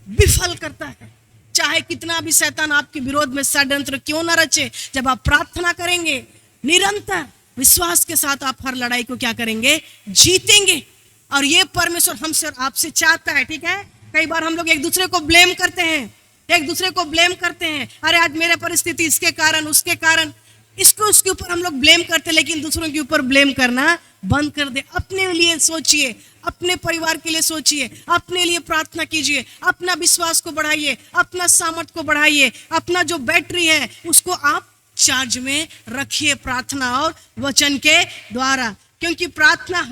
विफल करता है। चाहे कितना भी शैतान आपके विरोध में षड्यंत्र क्यों न रचे, जब आप प्रार्थना करेंगे निरंतर विश्वास के साथ, आप हर लड़ाई को क्या करेंगे? जीतेंगे। और ये परमेश्वर हमसे और आपसे चाहता है। ठीक है, कई बार हम लोग एक दूसरे को ब्लेम करते हैं, एक दूसरे को ब्लेम करते हैं। अरे आज मेरे परिस्थिति इसके कारण, उसके कारण, इसको उसके ऊपर हम लोग ब्लेम करते हैं, लेकिन दूसरों के ऊपर ब्लेम करना बंद कर दे। अपने लिए सोचिए, अपने परिवार के लिए सोचिए, अपने लिए प्रार्थना कीजिए, अपना विश्वास को बढ़ाइए, अपना सामर्थ को बढ़ाइए, अपना जो बैटरी है उसको आप चार्ज में रखिए प्रार्थना और वचन के द्वारा। क्योंकि प्रार्थना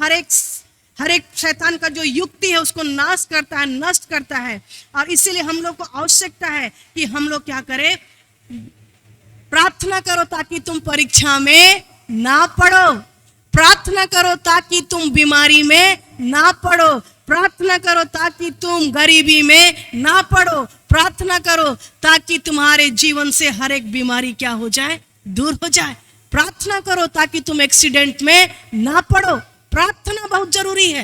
हर एक शैतान का जो युक्ति है उसको नाश करता है, नष्ट करता है। और इसीलिए हम लोग को आवश्यकता है कि हम लोग क्या करें? प्रार्थना करो ताकि तुम परीक्षा में ना पड़ो, प्रार्थना करो ताकि तुम बीमारी में ना पड़ो, प्रार्थना करो ताकि तुम गरीबी में ना पड़ो, प्रार्थना करो ताकि तुम्हारे जीवन से हर एक बीमारी क्या हो जाए? दूर हो जाए। प्रार्थना करो ताकि तुम एक्सीडेंट में ना पड़ो। प्रार्थना बहुत जरूरी है।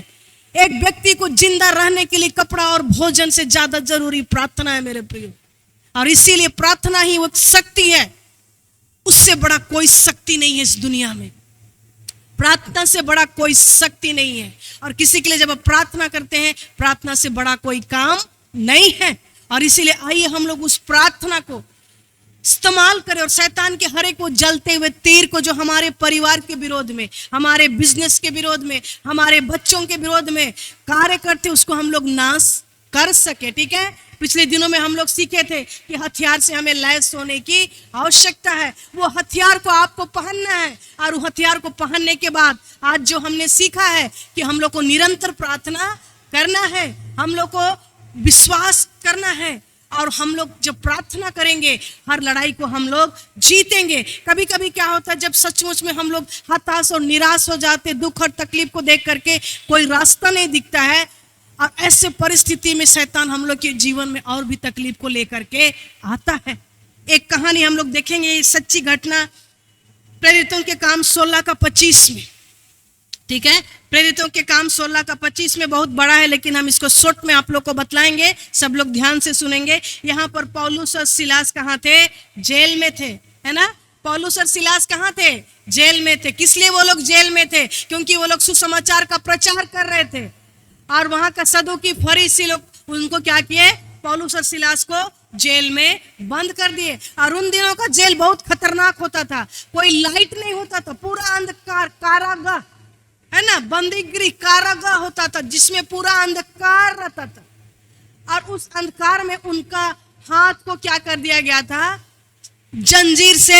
एक व्यक्ति को जिंदा रहने के लिए कपड़ा और भोजन से ज्यादा जरूरी प्रार्थना है मेरे प्रियो। और इसीलिए प्रार्थना ही वो शक्ति है, उससे बड़ा कोई शक्ति नहीं है इस दुनिया में। प्रार्थना से बड़ा कोई शक्ति नहीं है। और किसी के लिए जब आप प्रार्थना करते हैं, प्रार्थना से बड़ा कोई काम नहीं है। और इसीलिए आइए हम लोग उस प्रार्थना को इस्तेमाल करें और शैतान के हर एक वो जलते हुए तीर को, जो हमारे परिवार के विरोध में, हमारे बिजनेस के विरोध में, हमारे बच्चों के विरोध में कार्य करते, उसको हम लोग नाश कर सके। ठीक है, पिछले दिनों में हम लोग सीखे थे कि हथियार से हमें लैस होने की आवश्यकता है। वो हथियार को आपको पहनना है और वो हथियार को पहनने के बाद आज जो हमने सीखा है कि हम लोग को निरंतर प्रार्थना करना है, हम लोग को विश्वास करना है। और हम लोग जब प्रार्थना करेंगे, हर लड़ाई को हम लोग जीतेंगे। कभी कभी क्या होता है, जब सचमुच में हम लोग हताश और निराश हो जाते, दुख और तकलीफ को देख करके कोई रास्ता नहीं दिखता है, और ऐसे परिस्थिति में शैतान हम लोग के जीवन में और भी तकलीफ को लेकर के आता है। एक कहानी हम लोग देखेंगे, सच्ची घटना, प्रेरितों के काम 16 का 25 में। ठीक है, प्रेरितों के काम 16 का 25 में बहुत बड़ा है, लेकिन हम इसको शॉर्ट में आप लोग को बतलाएंगे, सब लोग ध्यान से सुनेंगे। यहाँ पर पौलुस और सिलास कहाँ थे? जेल में थे, है ना। पौलुस और सिलास कहाँ थे? जेल में थे। किस लिए वो लोग जेल में थे? क्योंकि वो लोग सुसमाचार का प्रचार कर रहे थे, और वहां का सदूकी फरीसी लोग उनको क्या किए? पौलुस और सिलास को जेल में बंद कर दिए। और उन दिनों का जेल बहुत खतरनाक होता था, कोई लाइट नहीं होता था, पूरा अंधकार, कारागाह, है ना, बंदीगृह कारागाह होता था जिसमें पूरा अंधकार रहता था। और उस अंधकार में उनका हाथ को क्या कर दिया गया था? जंजीर से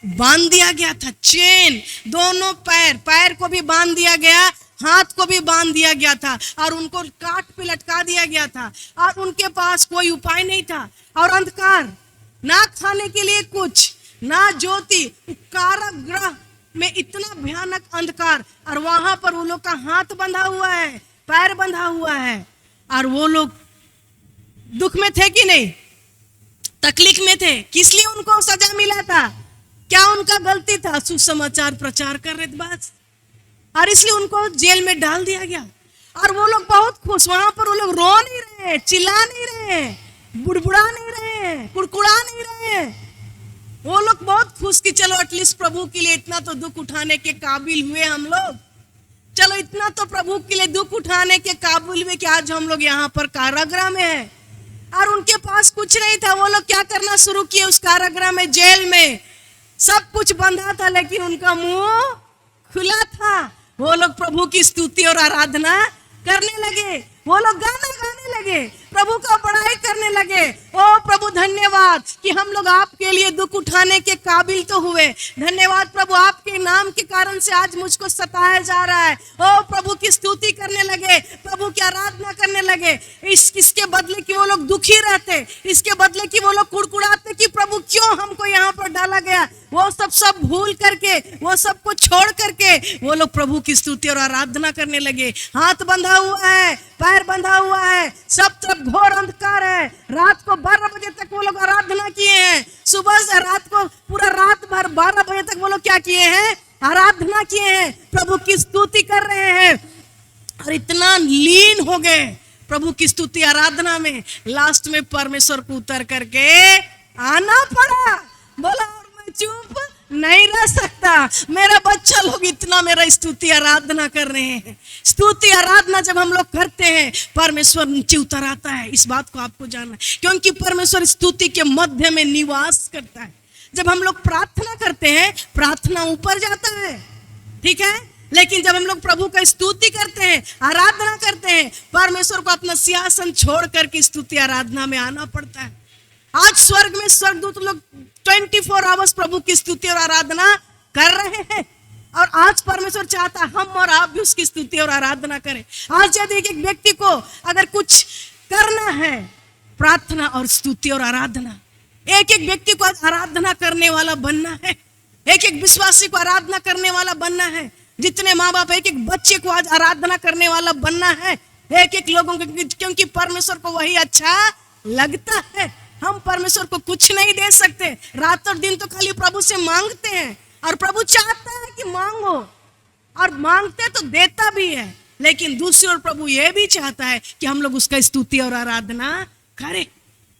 बांध दिया गया था। चेन, दोनों पैर को भी बांध दिया गया, हाथ को भी बांध दिया गया था, और उनको काट पे लटका दिया गया था। और उनके पास कोई उपाय नहीं था, और अंधकार, ना खाने के लिए कुछ, ना ज्योति, कारागृह में इतना भयानक अंधकार, और वहां पर वो लोग का हाथ बंधा हुआ है, पैर बंधा हुआ है, और वो लोग दुख में थे कि नहीं? तकलीफ में थे। किस लिए उनको सजा मिला था? क्या उनका गलती था? सुसमाचार प्रचार कर रहे थे बस, और इसलिए उनको जेल में डाल दिया गया। और वो लोग बहुत खुश, वहां पर वो लोग रो नहीं रहे, चिल्ला नहीं रहे, बुड़बुड़ा नहीं रहे, कुड़कुड़ा नहीं रहे। वो लोग बहुत खुश कि चलो एटलीस्ट प्रभु के लिए इतना तो दुख उठाने के काबिल हुए हम लोग, चलो इतना तो प्रभु के लिए दुख उठाने के काबिल हुए कि आज हम लोग यहाँ पर कारागृह में है। और उनके पास कुछ नहीं था। वो लोग क्या करना शुरू किए? उस कारागृह में, जेल में सब कुछ बंधा था, लेकिन उनका मुंह खुला था। वो लोग प्रभु की स्तुति और आराधना करने लगे, वो लोग गाना गाने लगे, प्रभु का बड़ाई करने लगे। ओ प्रभु धन्यवाद कि हम लोग आपके लिए दुख उठाने के काबिल तो हुए। धन्यवाद प्रभु, आपके नाम के कारण से आज मुझको सताया जा रहा है। ओ प्रभु की स्तुति करने लगे, प्रभु की आराधना करने लगे। इसके बदले कि वो लोग दुखी रहते, इसके बदले कि वो लोग कुड़कुड़ाते कि प्रभु क्यों हमको यहाँ पर डाला गया, वो सब भूल करके, वो सब को छोड़ करके वो लोग प्रभु की स्तुति और आराधना करने लगे। हाथ बंधा हुआ है, पैर बंधा हुआ है, सब तरफ घोर अंधकार है। रात को 12 बजे तक वो लोग आराधना किए हैं, सुबह से रात को पूरा रात भर 12 बजे तक वो लोग क्या किए हैं? आराधना किए हैं, प्रभु की स्तुति कर रहे हैं। और इतना लीन हो गए प्रभु की स्तुति आराधना में, लास्ट में परमेश्वर को उतर करके आना पड़ा। बोला और मैं चुप नहीं रह सकता, मेरा बच्चा लोग इतना मेरा स्तुति आराधना कर रहे हैं। स्तुति आराधना जब हम लोग करते हैं, परमेश्वर नीचे उतर आता है। इस बात को आपको जानना है, क्योंकि परमेश्वर स्तुति के मध्य में निवास करता है। जब हम लोग प्रार्थना करते हैं, प्रार्थना ऊपर जाता है, ठीक है, लेकिन जब हम लोग प्रभु का स्तुति करते हैं, आराधना करते हैं, परमेश्वर को अपना सिंहासन छोड़ करके स्तुति आराधना में आना पड़ता है। आज स्वर्ग में स्वर्गदूत लोग 24 आवर्स प्रभु की स्तुति और आराधना कर रहे हैं, और आज परमेश्वर चाहता है हम और आप भी उसकी स्तुति और आराधना करें। आज यदि एक व्यक्ति को अगर कुछ करना है, प्रार्थना और स्तुति और आराधना, एक व्यक्ति को आराधना करने वाला बनना है, एक विश्वासी को आराधना करने वाला बनना है। जितने माँ बाप एक बच्चे को आज आराधना करने वाला बनना है, एक लोगों को, क्योंकि परमेश्वर को वही अच्छा लगता है। हम परमेश्वर को कुछ नहीं दे सकते, रात और दिन तो खाली प्रभु से मांगते हैं, और प्रभु चाहता है कि मांगो, और मांगते तो देता भी है, लेकिन दूसरी ओर प्रभु ये भी चाहता है कि हम लोग उसका स्तुति और आराधना करें।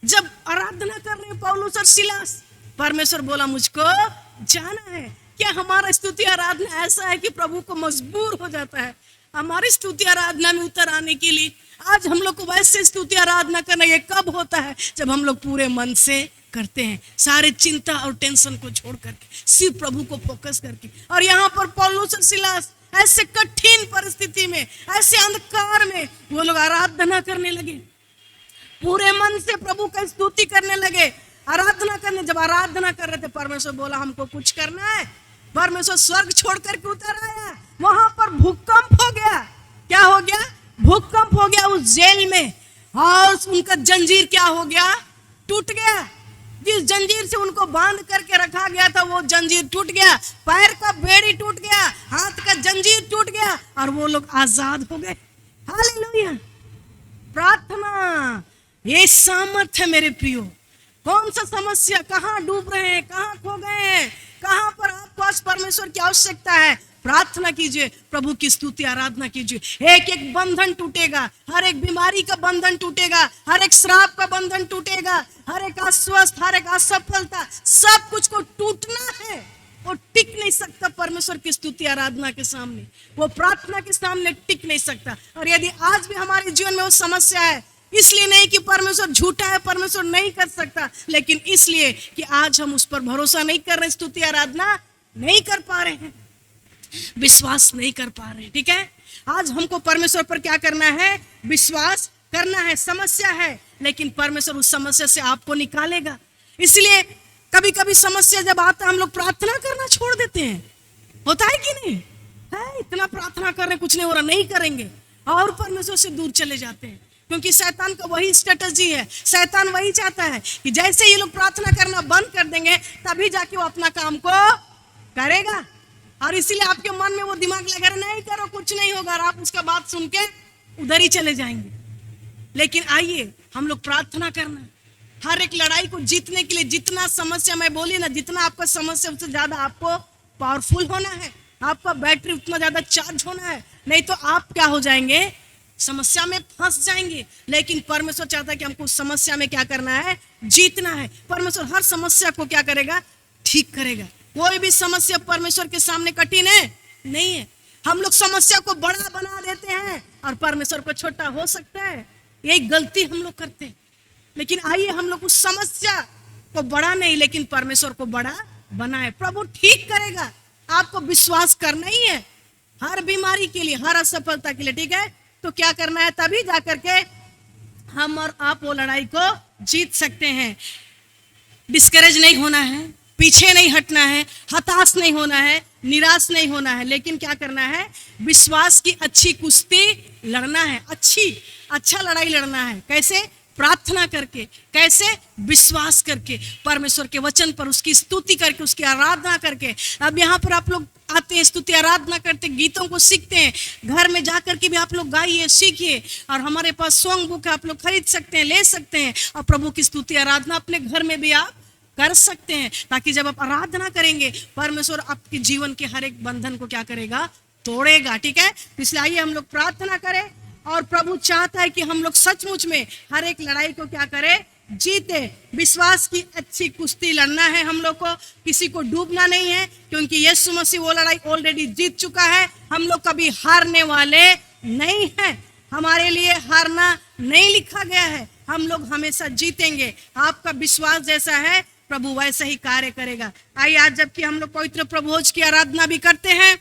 जब आराधना कर रहे पौलुस और सिलास, परमेश्वर बोला मुझको जाना है। क्या हमारा स्तुति आराधना ऐसा है कि प्रभु को मजबूर हो जाता है हमारी स्तुति आराधना में उतर आने के लिए? आज हम लोग को वैसे स्तुति आराधना करना ये कब होता है? जब हम लोग पूरे मन से करते हैं, सारे चिंता और टेंशन को छोड़ करके, सिर्फ प्रभु को फोकस करके। और यहाँ पर पौलुस और सिलास ऐसे कठिन परिस्थिति में, ऐसे अंधकार में वो लोग आराधना करने लगे, पूरे मन से प्रभु का स्तुति करने लगे, आराधना करने। जब आराधना कर रहे थे, परमेश्वर बोला हमको कुछ करना है। परमेश्वर स्वर्ग छोड़ करके उतर आया, वहां पर भूकंप हो गया। क्या हो गया? भूकंप हो गया उस जेल में, और उनका जंजीर क्या हो गया? टूट गया। जिस जंजीर से उनको बांध करके रखा गया था, वो जंजीर टूट गया, पैर का बेड़ी टूट गया, हाथ का जंजीर टूट गया, और वो लोग आजाद हो गए। हालेलुया। प्रार्थना ये सामर्थ्य है मेरे प्रियो। कौन सा समस्या, कहाँ डूब रहे हैं, कहाँ खो गए हैं, कहाँ पर आपको आज परमेश्वर की आवश्यकता है, प्रार्थना कीजिए, प्रभु की स्तुति आराधना कीजिए। एक एक बंधन टूटेगा, हर एक बीमारी का बंधन टूटेगा, हर एक श्राप का बंधन टूटेगा, हर एक अस्वस्थ, हर एक असफलता, सब कुछ को टूटना है। वो टिक नहीं सकता परमेश्वर की स्तुति आराधना के सामने, वो प्रार्थना के सामने टिक नहीं सकता। और यदि आज भी हमारे जीवन में वो समस्या है, इसलिए नहीं कि परमेश्वर झूठा है, परमेश्वर नहीं कर सकता, लेकिन इसलिए कि आज हम उस पर भरोसा नहीं कर रहे, स्तुति आराधना नहीं कर पा रहे हैं, विश्वास नहीं कर पा रहे। ठीक है, आज हमको परमेश्वर पर क्या करना है? विश्वास करना है। समस्या है, लेकिन परमेश्वर उस समस्या से आपको निकालेगा। इसलिए कभी कभी समस्या जब आता है, हम लोग प्रार्थना करना छोड़ देते हैं। होता है कि नहीं? है, इतना प्रार्थना कर रहे, कुछ नहीं हो रहा, नहीं करेंगे, और परमेश्वर से दूर चले जाते हैं। क्योंकि शैतान का वही स्ट्रेटजी है, शैतान वही चाहता है कि जैसे ये लोग प्रार्थना करना बंद कर देंगे, तभी जाके वो अपना काम को करेगा। और इसीलिए आपके मन में वो दिमाग लगा रहा, नहीं करो, कुछ नहीं होगा, और आप उसका बात सुन के उधर ही चले जाएंगे। लेकिन आइए हम लोग प्रार्थना करना, हर एक लड़ाई को जीतने के लिए जितना समस्या मैं बोली ना, जितना आपका समस्या उससे ज्यादा आपको पावरफुल होना है, आपका बैटरी उतना ज्यादा चार्ज होना है, नहीं तो आप क्या हो जाएंगे? समस्या में फंस जाएंगे। लेकिन परमेश्वर चाहता है कि हमको उस समस्या में क्या करना है? जीतना है। परमेश्वर हर समस्या को क्या करेगा? ठीक करेगा। कोई भी समस्या परमेश्वर के सामने कठिन है नहीं है। हम लोग समस्या को बड़ा बना देते हैं और परमेश्वर को छोटा हो सकता है, यही गलती हम लोग करते हैं। लेकिन आइए हम लोग उस समस्या को बड़ा नहीं, लेकिन परमेश्वर को बड़ा बनाए। प्रभु ठीक करेगा, आपको विश्वास करना ही है हर बीमारी के लिए, हर असफलता के लिए। ठीक है, तो क्या करना है? तभी जाकर के हम और आप वो लड़ाई को जीत सकते हैं। डिस्करेज नहीं होना है, पीछे नहीं हटना है, हताश नहीं होना है, निराश नहीं होना है, लेकिन क्या करना है? विश्वास की अच्छी कुश्ती लड़ना है, अच्छा लड़ाई लड़ना है। कैसे? प्रार्थना करके। कैसे? विश्वास करके, परमेश्वर के वचन पर उसकी स्तुति करके, उसकी आराधना करके। अब यहाँ पर आप लोग आते हैं, स्तुति आराधना करते, गीतों को सीखते हैं, घर में जाकर के भी आप लोग गाइए, सीखिए। और हमारे पास सॉन्ग बुक है, आप लोग खरीद सकते हैं, ले सकते हैं, और प्रभु की स्तुति आराधना अपने घर में भी आप कर सकते हैं, ताकि जब आप आराधना करेंगे, परमेश्वर आपके जीवन के हर एक बंधन को क्या करेगा? तोड़ेगा। ठीक है, इसलिए आइए हम लोग प्रार्थना करें। और प्रभु चाहता है कि हम लोग सचमुच में हर एक लड़ाई को क्या करें? जीते। विश्वास की अच्छी कुश्ती लड़ना है हम लोग को, किसी को डूबना नहीं है, क्योंकि यीशु मसीह वो लड़ाई ऑलरेडी जीत चुका है। हम लोग कभी हारने वाले नहीं हैं, हमारे लिए हारना नहीं लिखा गया है, हम लोग हमेशा जीतेंगे। आपका विश्वास जैसा है, प्रभु वैसा ही कार्य करेगा। आइए आज जबकि हम लोग पवित्र प्रभुभोज की आराधना भी करते हैं,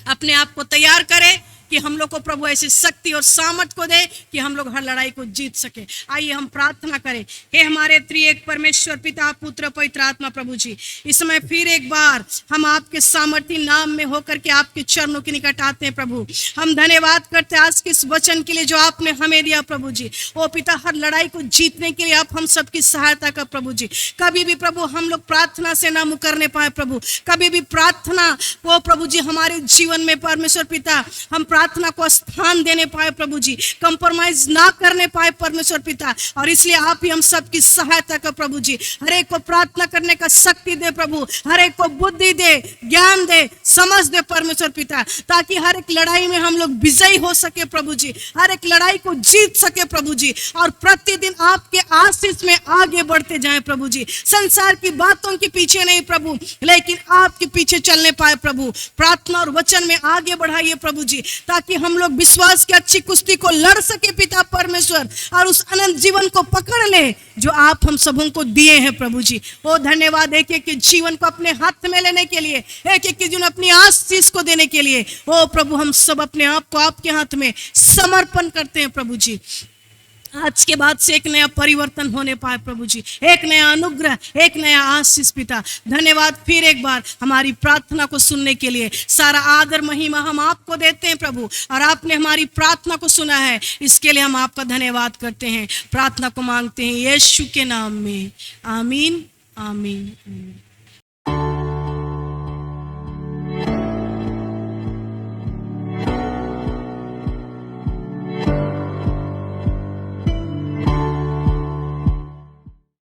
अपने आप को तैयार करें कि हम लोग को प्रभु ऐसी शक्ति और सामर्थ को दे कि हम लोग हर लड़ाई को जीत सके। आइए हम प्रार्थना करें। हे हमारे त्रिएक परमेश्वर पिता पुत्र पवित्र आत्मा, प्रभु जी इस समय फिर एक बार हम आपके सामर्थी नाम में होकर के आपके चरणों के निकट आते हैं। प्रभु हम धन्यवाद करते हैं आज के इस वचन के लिए जो आपने हमें दिया। प्रभु जी ओ पिता, हर लड़ाई को जीतने के लिए आप हम सबकी सहायता कर। प्रभु जी कभी भी प्रभु हम लोग प्रार्थना से ना मुकरने पाए। प्रभु कभी भी प्रार्थना को प्रभु जी हमारे जीवन में परमेश्वर पिता हम प्रार्थना को स्थान देने पाए। प्रभु जी कंप्रोमाइज ना करने पाए परमेश्वर पिता, और इसलिए आप ही हम सबकी सहायता कर। प्रभु जी हर एक को प्रार्थना करने का शक्ति दे प्रभु, हर एक को बुद्धि दे, ज्ञान दे, समझ दे परमेश्वर पिता, ताकि हर एक लड़ाई में हम लोग विजयी हो सके। प्रभु जी हर एक लड़ाई को जीत सके प्रभु जी, और प्रतिदिन आपके आशीष में आगे बढ़ते जाएं। प्रभु जी संसार की बातों के पीछे नहीं प्रभु, लेकिन आपके पीछे चलने पाए। प्रभु प्रार्थना और वचन में आगे बढ़ाइए प्रभु जी, ताकि हम लोग विश्वास की अच्छी कुश्ती को लड़ सके पिता परमेश्वर, और उस अनंत जीवन को पकड़ ले जो आप हम सबों को दिए हैं। प्रभु जी ओ धन्यवाद एक एक के जीवन को अपने हाथ में लेने के लिए, एक एक के जीवन अपनी आशीष को देने के लिए। ओ प्रभु हम सब अपने आप को आपके हाथ में समर्पण करते हैं। प्रभु जी आज के बाद से एक नया परिवर्तन होने पाए प्रभु जी, एक नया अनुग्रह, एक नया आशीष पिता। धन्यवाद फिर एक बार हमारी प्रार्थना को सुनने के लिए। सारा आदर महिमा हम आपको देते हैं प्रभु, और आपने हमारी प्रार्थना को सुना है, इसके लिए हम आपका धन्यवाद करते हैं। प्रार्थना को मांगते हैं यीशु के नाम में, आमीन आमीन।